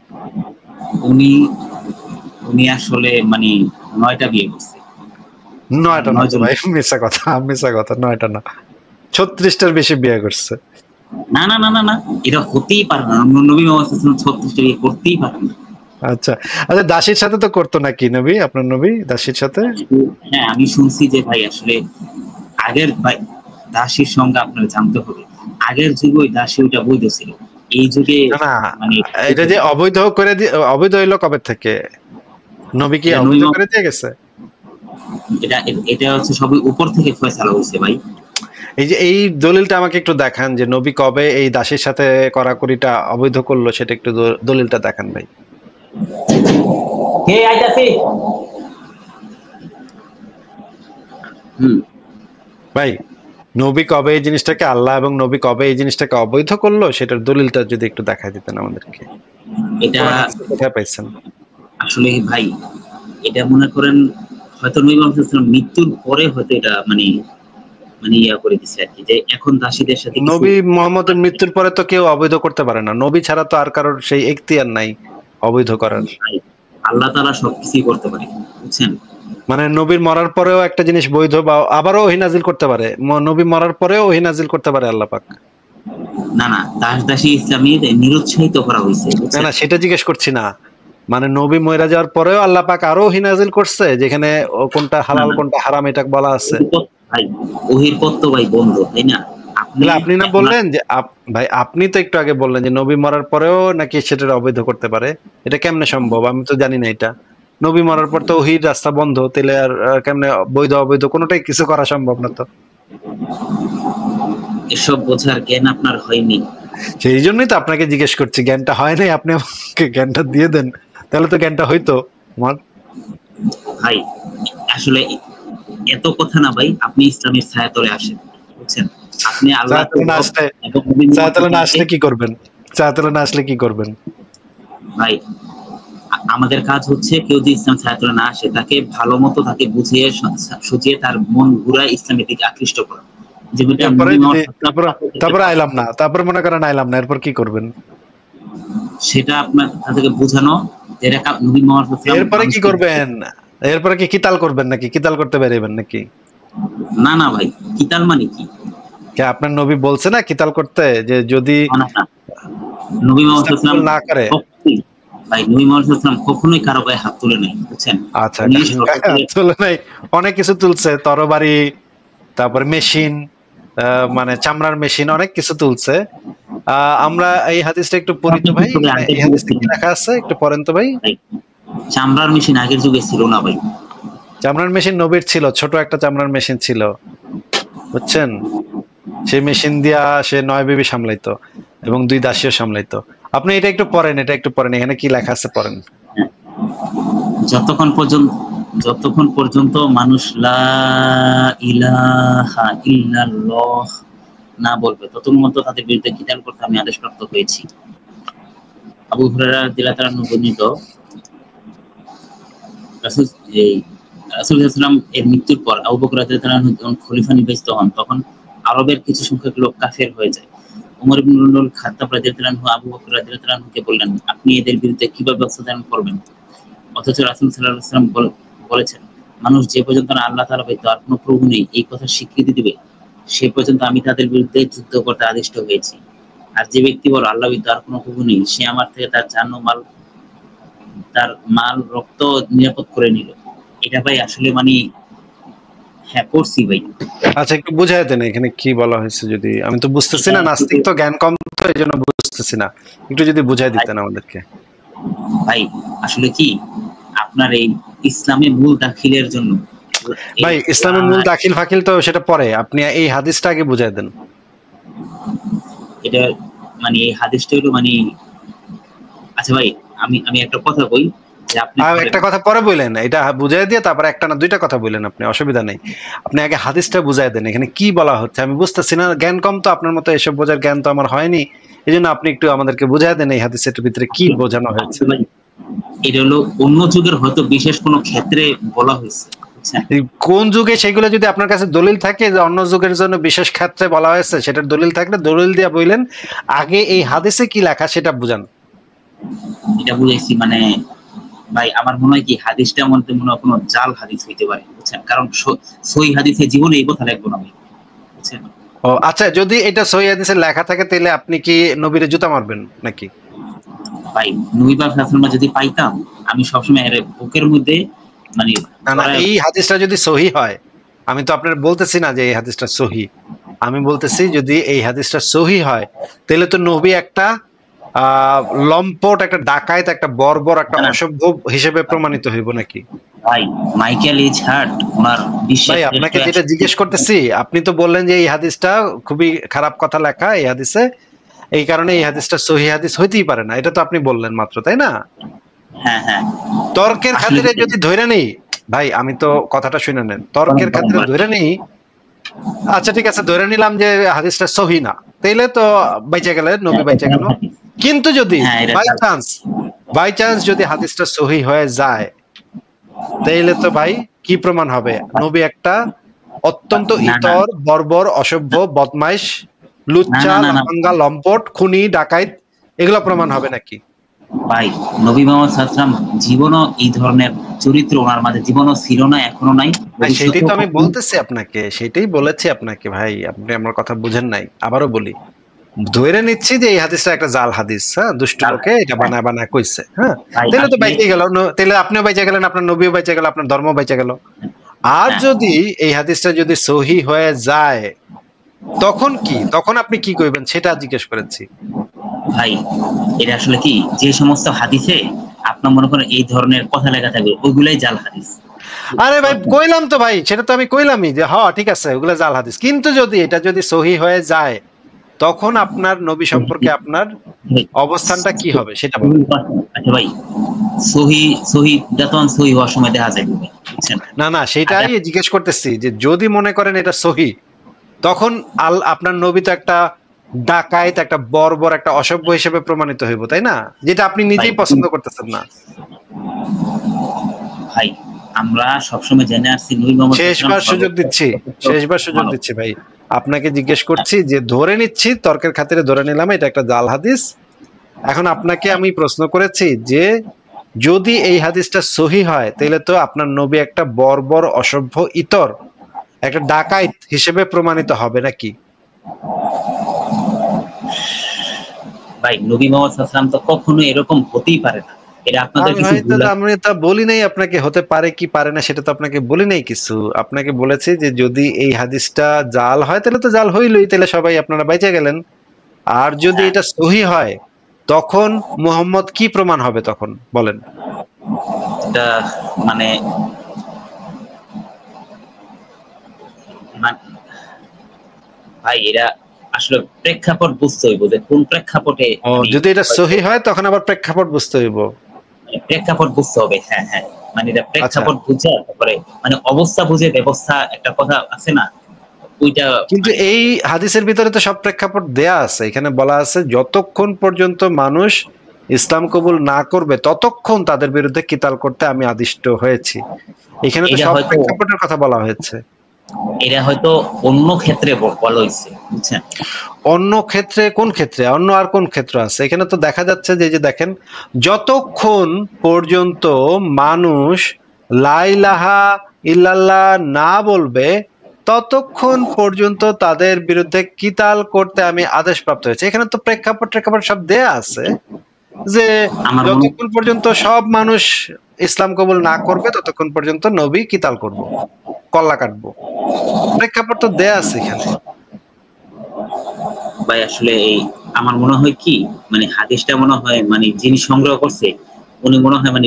উনি আসলে মানে 9টা বিয়ে করছে। 9টা না ভাই, মিছা কথা 9টা না, 36টার বেশি বিয়ে করছে। না না না না না, এটা হতেই পারে না। নবী মুহাম্মদ সাল্লাল্লাহু আলাইহি ওয়াসাল্লাম 36টা বিয়ে করতেই পারেন না। আচ্ছা আচ্ছা, দাসীর সাথে তো করতো নাকি নবী? আপনার নবী দাসীর সাথে? হ্যাঁ, আমি শুনছি যে ভাই আসলে আগের ভাই দাসীর সংজ্ঞা আপনার জানতে হবে। আগের যুগে ওই দাসী ওটা বৈধ ছিল, এই যুগে না, মানে এটা যে অবৈধ করে অবৈধ হইলো কবে থেকে? নবী কি অবৈধ করে দিয়ে গেছে? এটা হচ্ছে সবই উপর থেকে ফয়সালা হয়েছে ভাই। এই যে এই দলিলটা আমাকে একটু দেখান যে নবী কবে এই দাসীর সাথে করাকরিটা অবৈধ করলো, সেটা একটু দলিলটা দেখান ভাই। কে আইতাছি? ভাই নবী কবে এই জিনিসটাকে আল্লাহ এবং নবী কবে এই জিনিসটাকে অবৈধ করলো সেটার দলিলটা যদি একটু দেখাই দিতেন আমাদেরকে। এটা কোথায় পাইছেন? আসলে ভাই এটা মনে করেন হয়তো নবী মুহাম্মদ সাল্লাল্লাহু আলাইহি ওয়াসাল্লাম মৃত্যুর পরে হয়তো এটা মানে মানে ইয়া করে দিছে আর কি, যে এখন দাসীদের সাথে কিছু নবী মুহাম্মদের মৃত্যুর পরে তো কেউ অবৈধ করতে পারে না, নবী ছাড়া তো আর কারোর সেই এখতিয়ার নাই অবৈধ করার। আল্লাহ তাআলা সবকিছুই করতে পারে, বুঝছেন? মানে নবীর মরার পরেও একটা জিনিস বৈধ বা আবারও ওহী নাজিল করতে পারে, নবী মরার পরেও ওহী নাজিল করতে পারে আল্লাহ পাক। না না, দাস দাসী ইসলামী নিরুৎসাহিত করা হয়েছে, না বুঝছেন? না, সেটা জিজ্ঞেস করছি না। মানে নবী মইরা যাওয়ার পরেও আল্লাহ পাক আরো ওহী নাজিল করছে যেখানে কোনটা হালাল কোনটা হারাম এটা বলা আছে। ভাই ওহির পথ তো ভাই বন্ধ, তাই না? আপনি না বললেন যে ভাই আপনি তো একটু আগে বললেন যে নবী মরার পরেও নাকি সেটা অবৈধ করতে পারে, এটা কেমনে সম্ভব? আমি তো জানি না এটা। নবী মরার পর তো ওহির রাস্তা বন্ধ, তাহলে আর কেমনে বৈধ অবৈধ কোনোটাই কিছু করা সম্ভব না তো। এসব বোঝার জ্ঞান আপনার হয়নি। সেই জন্যই তো আপনাকে জিজ্ঞেস করছি, জ্ঞানটা হয় নাই, আপনি আমাকে জ্ঞানটা দিয়ে দেন, তাহলে তো জ্ঞানটা হইতো আমার। ভাই আসলে এত কথা না ভাই, আপনি ইসলামের ছায়াতলে আসেন, বুঝছেন? আপনি আল্লাহ ছায়াতলে না আসলে কি করবেন? ছায়াতলে না আসলে কি করবেন? ভাই আমাদের কাজ হচ্ছে কেউ যদি ইসলাম ছায়াতলে না আসে তাকে ভালো মতো তাকে বুঝিয়ে সুঝিয়ে তার মন ঘুরায় ইসলামের দিকে আকৃষ্ট করা। তারপরে আইলাম না, তারপর মনে করেন আইলাম না, এরপর কি করবেন? সেটা আপনার তাদেরকে বোঝানো। নবী মুহাম্মদ এরপরে কি করবেন? এরপরে কি কিতাল করবেন নাকি কিতাল করতে বেরিয়েবেন নাকি? না না ভাই, কিতাল মানে কি? আপনার নবী বলছে না কিতাল করতে, যে যদি নবী মুহাম্মদ না করে। ভাই নবী মুহাম্মদ কখনোই কারো গায়ে হাত তুলে নাই, বুঝছেন? আচ্ছা, তুলে নাই, অনেক কিছু তুলছে, তরবারি, তারপর মেশিন, মানে চামড়ার মেশিন, অনেক কিছু তুলছে। আমরা এই হাদিসটা একটু পড়ি তো ভাই, এই হাদিসে কি লেখা আছে একটু পড়েন তো ভাই। চামড়ার মেশিন আগের যুগে ছিল না ভাই। চামড়ার মেশিন নবীর ছিল, ছোট একটা চামড়ার মেশিন ছিল, বুঝছেন? সেই মেশিন দিয়া সে 9 বিবি সামলাইতো এবং 2 দাসীও সামলাইতো। আপনি এটা একটু পড়েন, এটা একটু পড়েন, এখানে কি লেখা আছে পড়েন। যতক্ষণ পর্যন্ত মানুষ লা ইলাহা ইল্লাল্লাহ না বলবে ততক্ষণ পর্যন্ত তাদের বিরুদ্ধে কিতাল করতে আমি আদেশপ্রাপ্ত হয়েছি। আবু হুরায়রা রাদিয়াল্লাহু তাআলা বর্ণিত, রাসূল সাল্লাল্লাহু আলাইহি ওয়াসাল্লাম এর মৃত্যুর পর আবু বকর রাদিয়াল্লাহু তাআলা যখন খলিফা নির্বাচিত হন তখন আরবের কিছু সংখ্যক লোক কাফের হয়ে যায়। ওমর ইবনুল খাত্তাব রাদিয়াল্লাহু আনহু আবু বকর রাদিয়াল্লাহু আনহুকে বললেন, আপনি এদের বিরুদ্ধে কিভাবে ব্যবস্থা করবেন? অথচ রাসূল সাল্লাল্লাহু আলাইহি ওয়াসাল্লাম বলেছেন, মানুষ যে পর্যন্ত না আল্লাহ তাআলা ব্যতীত আর কোনো প্রভু নেই এই কথা স্বীকৃতি দিবে সে পর্যন্ত আমি তাদের বিরুদ্ধে যুদ্ধ করতে আদিষ্ট হয়েছি। আর যে ব্যক্তি বলে আল্লাহ ব্যতীত আর কোনো প্রভু নেই সে আমার থেকে তার জান ও মাল, তার মাল রক্ত নিরাপদ করে নিল। এটা ভাই আসলে মানে হ্যাঁ পড়ছি ভাই। আচ্ছা একটু বুঝাই দেন এখানে কি বলা হয়েছে, যদি আমি তো বুঝতেছি না, নাস্তিক তো জ্ঞান কম তো এইজন্য বুঝতেছি না, একটু যদি বুঝাই দিতেন আমাদেরকে। ভাই আসলে কি আপনার এই ইসলামে মূল দাখিলের জন্য, ভাই ইসলামের মূল দাখিল ফাকিল তো সেটা পরে, আপনি এই হাদিসটা আগে বুঝাই দেন। এটা মানে এই হাদিসটা হলো মানে, আচ্ছা ভাই আমি একটা কথা বলি যে আপনি একটা কথা পরে বললেন, এটা বুঝাই দিয়ে তারপর একটা না দুইটা কথা বললেন, আপনি অসুবিধা নেই, আপনি আগে হাদিসটা বুঝাই দেন এখানে কি বলা হচ্ছে, আমি বুঝতেছি না, জ্ঞান কম তো, আপনার মতো এসব বোঝার জ্ঞান তো আমার হয়নি, এই জন্য আপনি একটু আমাদেরকে বুঝাই দেন এই হাদিসের ভিতরে কি বোঝানো হয়েছে। এটা হলো অন্য যুগের হয়তো বিশেষ কোনো ক্ষেত্রে বলা হয়েছে, কোন যুগে সেগুলো যদি আপনার কাছে দলিল থাকে যে অন্য যুগের জন্য বিশেষ ক্ষেত্রে বলা হয়েছে, সেটার দলিল থাকলে দলিল দিয়ে বললেন, আগে এই হাদিসে কি লেখা সেটা বুঝান। এটা বুঝাইছি মানে ভাই আমার মনে হয় কি হাদিসটার মধ্যে মনে হয় কোনো জাল হাদিস হইতে পারে, বুঝছেন? কারণ সহিহ হাদিসে জীবনে এই কথা লিখবো না ভাই, বুঝছেন? ও আচ্ছা, যদি এটা সহিহ হাদিসে লেখা থাকে তাহলে আপনি কি নবীরে জুতা মারবেন নাকি? ভাই নবী পাক সাল্লাল্লাহু আলাইহি ওয়াসাল্লাম যদি পাইতাম আমি সবসময় এর বুকের মধ্যে মানে এই হাদিসটা যদি সহিহ হয়, আমি তো আপনার বলতেছি না যে এই হাদিসটা সহিহ, আমি বলতেছি যদি এই হাদিসটা সহিহ হয় তাহলে তো নবী একটা লম্পট, একটা ডাকায়েত, একটা বর্বর, একটা অসভ্য হিসেবে প্রমাণিত হইব নাকি? ভাই মাইকেল এইচ হার্ট ওনার ভাই আপনাকে যেটা জিজ্ঞেস করতেছি, আপনি তো বললেন যে এই হাদিসটা খুবই খারাপ কথা লেখা এই হাদিসে, এই কারণে এই হাদিসটা সহিহ হাদিস হইতেই পারে না, এটা তো আপনি বললেন মাত্র, তাই না? হ্যাঁ হ্যাঁ তর্কের আসলে খাতিরে যদি ধরে নেই, ভাই আমি তো কথাটা শুনে নেন, তর্কের খাতিরে ধরে নেই, আচ্ছা ঠিক আছে ধরে নিলাম যে হাদিসটা সহি না, তাইলে তো বেঁচে গেলে নবী বেঁচে গেল। কিন্তু যদি হ্যাঁ এটা বাই চান্স যদি হাদিসটা সহি হয়ে যায়, তাইলে তো ভাই কি প্রমাণ হবে? নবী একটা অত্যন্ত না না ইতর, বর্বর, অসভ্য, বদমাইশ, না লুচ্চা, না না না লাফাঙ্গা, লম্পট, খুনি, ডাকাইত, এগুলো প্রমাণ হবে নাকি? ভাই, নবী মোহাম্মদ সাল্লাল্লাহু আলাইহি ওয়াসাল্লাম জীবনও এই ধরনের চরিত্র ওনার মাঝে জীবনও ছিল না, এখনো নাই, ভাই সেটাই ভবিষ্যতেও তো আমি কখনো। বলতেছি আপনাকে, সেটাই বলেছি আপনাকে ভাই, আপনি আমার কথা বুঝেন নাই। আবারও বলি, ধরে নিচ্ছি যে এই হাদিসটা একটা জাল হাদিস, হ্যাঁ, দুষ্ট লোকে এটা বানায় বানায় কইছে, হ্যাঁ, ভাই তাহলে তো আসলে বেঁচে গেল, তাহলে আপনিও বেঁচে গেলেন, আপনার নবীও বেঁচে গেল, আপনার ধর্ম বেঁচে গেল। আর হ্যাঁ যদি এই হাদিসটা যদি সহি হয়ে যায়, তখন কি, তখন আপনি কি কইবেন সেটা জিজ্ঞেস করেছি। ভাই, এটা আসলে কি, যে সমস্ত হাদিসে আপনার মনে করেন এই ধরনের কথা লেখা থাকবে ওইগুলাই জাল হাদিস। আরে ভাই কইলাম তো ভাই, সেটা তো আমি কইলামই যে ঠিক আছে ওগুলো জাল হাদিস, কিন্তু যদি এটা যদি সহি হয়ে যায়, তখন আপনার নবী সম্পর্কে আপনার অবস্থানটা কি হবে সেটা বলেন। আচ্ছা ভাই, সহি সহি যতক্ষণ সহি হওয়ার সময় দেখা যায়, বুঝছেন? না না, সেটাই জিজ্ঞেস করতেছি যে যদি মনে করেন এটা সহি, তখন আপনার নবী তো একটা ডাকাইত, একটা বর্বর, একটা অসভ্য হিসেবে প্রমাণিত হইব, তাই না? যেটা আপনি নিজেই পছন্দ করতেছেন না। ভাই, আমরা সবসময় জেনে আসছি নবী মোহাম্মদ শেষবার সুযোগ দিচ্ছি, শেষবার সুযোগ দিচ্ছি ভাই, আপনাকে জিজ্ঞেস করছি যে ধরে নিচ্ছি, তর্কের খাতিরে ধরে নিলাম এটা একটা জাল হাদিস। এখন আপনাকে আমি প্রশ্ন করেছি যে যদি এই হাদিসটা সহি হয়, তাহলে তো আপনার নবী একটা বর্বর, অসভ্য, ইতর, একটা ডাকাইত হিসেবে প্রমাণিত হবে নাকি? ভাই, নবী মোহাম্মদ সাল্লাল্লাহু আলাইহি ওয়াসাল্লাম তো কখনো এরকম হতেই পারে না, এটা আপনাদের কিছু ভুল আছে। আমি তা বলি নাই আপনাকে হতে পারে কি পারে না, সেটা তো আপনাকে বলি নাই কিছু। আপনাকে বলেছি যে যদি এই হাদিসটা জাল হয়, তাহলে তো জাল হইলই, তাহলে সবাই আপনারা বেঁচে গেলেন। আর যদি হ্যাঁ, এটা সহি হয়, তখন মুহাম্মদ কি প্রমাণ হবে তখন বলেন? এটা মানে মানে- ভাই, এরা আসলে প্রেক্ষাপট বুঝতে হইব যে কোন প্রেক্ষাপটে যদি এটা সহি হয়, তখন আবার প্রেক্ষাপট বুঝতে হইব। প্রেক্ষাপট বুঝতে হবে। হ্যাঁ হ্যাঁ, মানে এটা আচ্ছা, প্রেক্ষাপট বুঝে তারপরে মানে অবস্থা বুঝে ব্যবস্থা, একটা কথা আছে না, ওইটা কিন্তু মানে এই হাদিসের ভিতরে তো সব প্রেক্ষাপট দেয়া আছে। এখানে বলা আছে যতক্ষণ পর্যন্ত মানুষ ইসলাম কবুল না করবে, ততক্ষণ তাদের বিরুদ্ধে কিতাল করতে আমি আদিষ্ট হয়েছি। এখানে তো এটা সব হয়তো প্রেক্ষাপটের কথা বলা হয়েছে। এটা হয়তো অন্য ক্ষেত্রে বলা হয়েছে, বুঝছেন? অন্য ক্ষেত্রে কোন ক্ষেত্রে, অন্য আর কোন ক্ষেত্র আছে? এখানে তো দেখা যাচ্ছে যে যে দেখেন, যতক্ষণ পর্যন্ত মানুষ লা ইলাহা ইল্লাল্লাহ না বলবে, ততক্ষণ পর্যন্ত তাদের বিরুদ্ধে কিতাল করতে আমি আদেশ প্রাপ্ত হয়েছে। এখানে তো প্রেক্ষাপট সব দেয়া আছে যে আমার মনে যতক্ষণ পর্যন্ত সব মানুষ ইসলাম কবুল না করবে, ততক্ষণ পর্যন্ত নবী কিতাল করব, কল্লা কাটবো। প্রেক্ষাপট তো দেয়া আছে এখানে। ভাই আসলে এই আমার মনে হয় কি, মানে হাদিসটা মনে হয় মানে যিনি সংগ্রহ করছে উনি মনে হয় মানে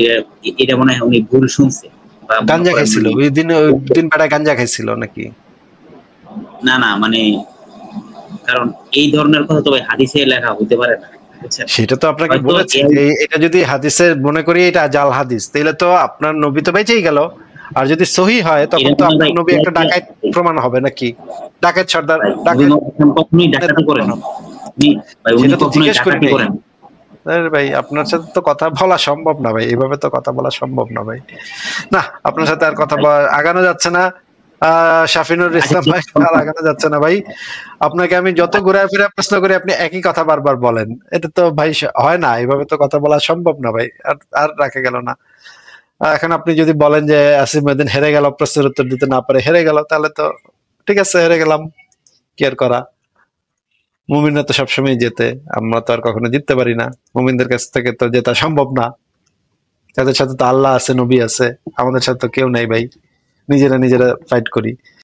এটা মনে হয় উনি ভুল শুনছে, বা মনে গাঞ্জা করেন খাইছিল মানে ওই দিন বেড়া গাঞ্জা খাইছিল নাকি? না না মানে, কারণ এই ধরনের কথা তো ভাই হাদিসে লেখা হইতে পারে না, বুঝছেন? সেটা তো আপনাকে হয়তো বলেছি যে এটা যদি হাদিসে মনে করি এটা জাল হাদিস, তাহলে তো আপনার নবী তো বেঁচেই গেল। আর যদি সহি হয়, তখন তো আপনার নবী একটা ডাকাত প্রমাণ হবে নাকি? ডাকাত সর্দার, নবী ডাকাত মোহাম্মদ কখনোই ডাকাতি করেন, ভাই উনি সেটা তো কখনোই জিজ্ঞেস করি ডাকাতি নাই। করেন। আরে ভাই আপনার সাথে তো কথা বলা সম্ভব না ভাই, এভাবে তো কথা বলা সম্ভব না ভাই। না, আপনার সাথে আর কথা আগানো যাচ্ছে না। শাফিনুর ইসলাম ভাই, আর আগানো যাচ্ছে না ভাই। আপনাকে আমি যত ঘুরায় ফিরে প্রশ্ন করি, আপনি একই কথা বারবার বলেন। এটা তো ভাই হয় না, এভাবে তো কথা বলা সম্ভব না ভাই। আর আর রাখা গেল না। এখন আপনি যদি বলেন যে আসিফ মহিউদ্দিন হেরে গেল, প্রশ্নের উত্তর দিতে না পারে হেরে গেল, তাহলে তো ঠিক আছে, হেরে গেলাম, কি আর করা। মুমিনরা তো সবসময় জেতে, আমরা তো আর কখনো জিততে পারি না। মুমিনদের কাছ থেকে তো জেতা সম্ভব না। তাদের সাথে তো আল্লাহ আছে, নবী আছে, আমাদের সাথে তো কেউ নাই ভাই। নিজেরা নিজেরা ফাইট করি।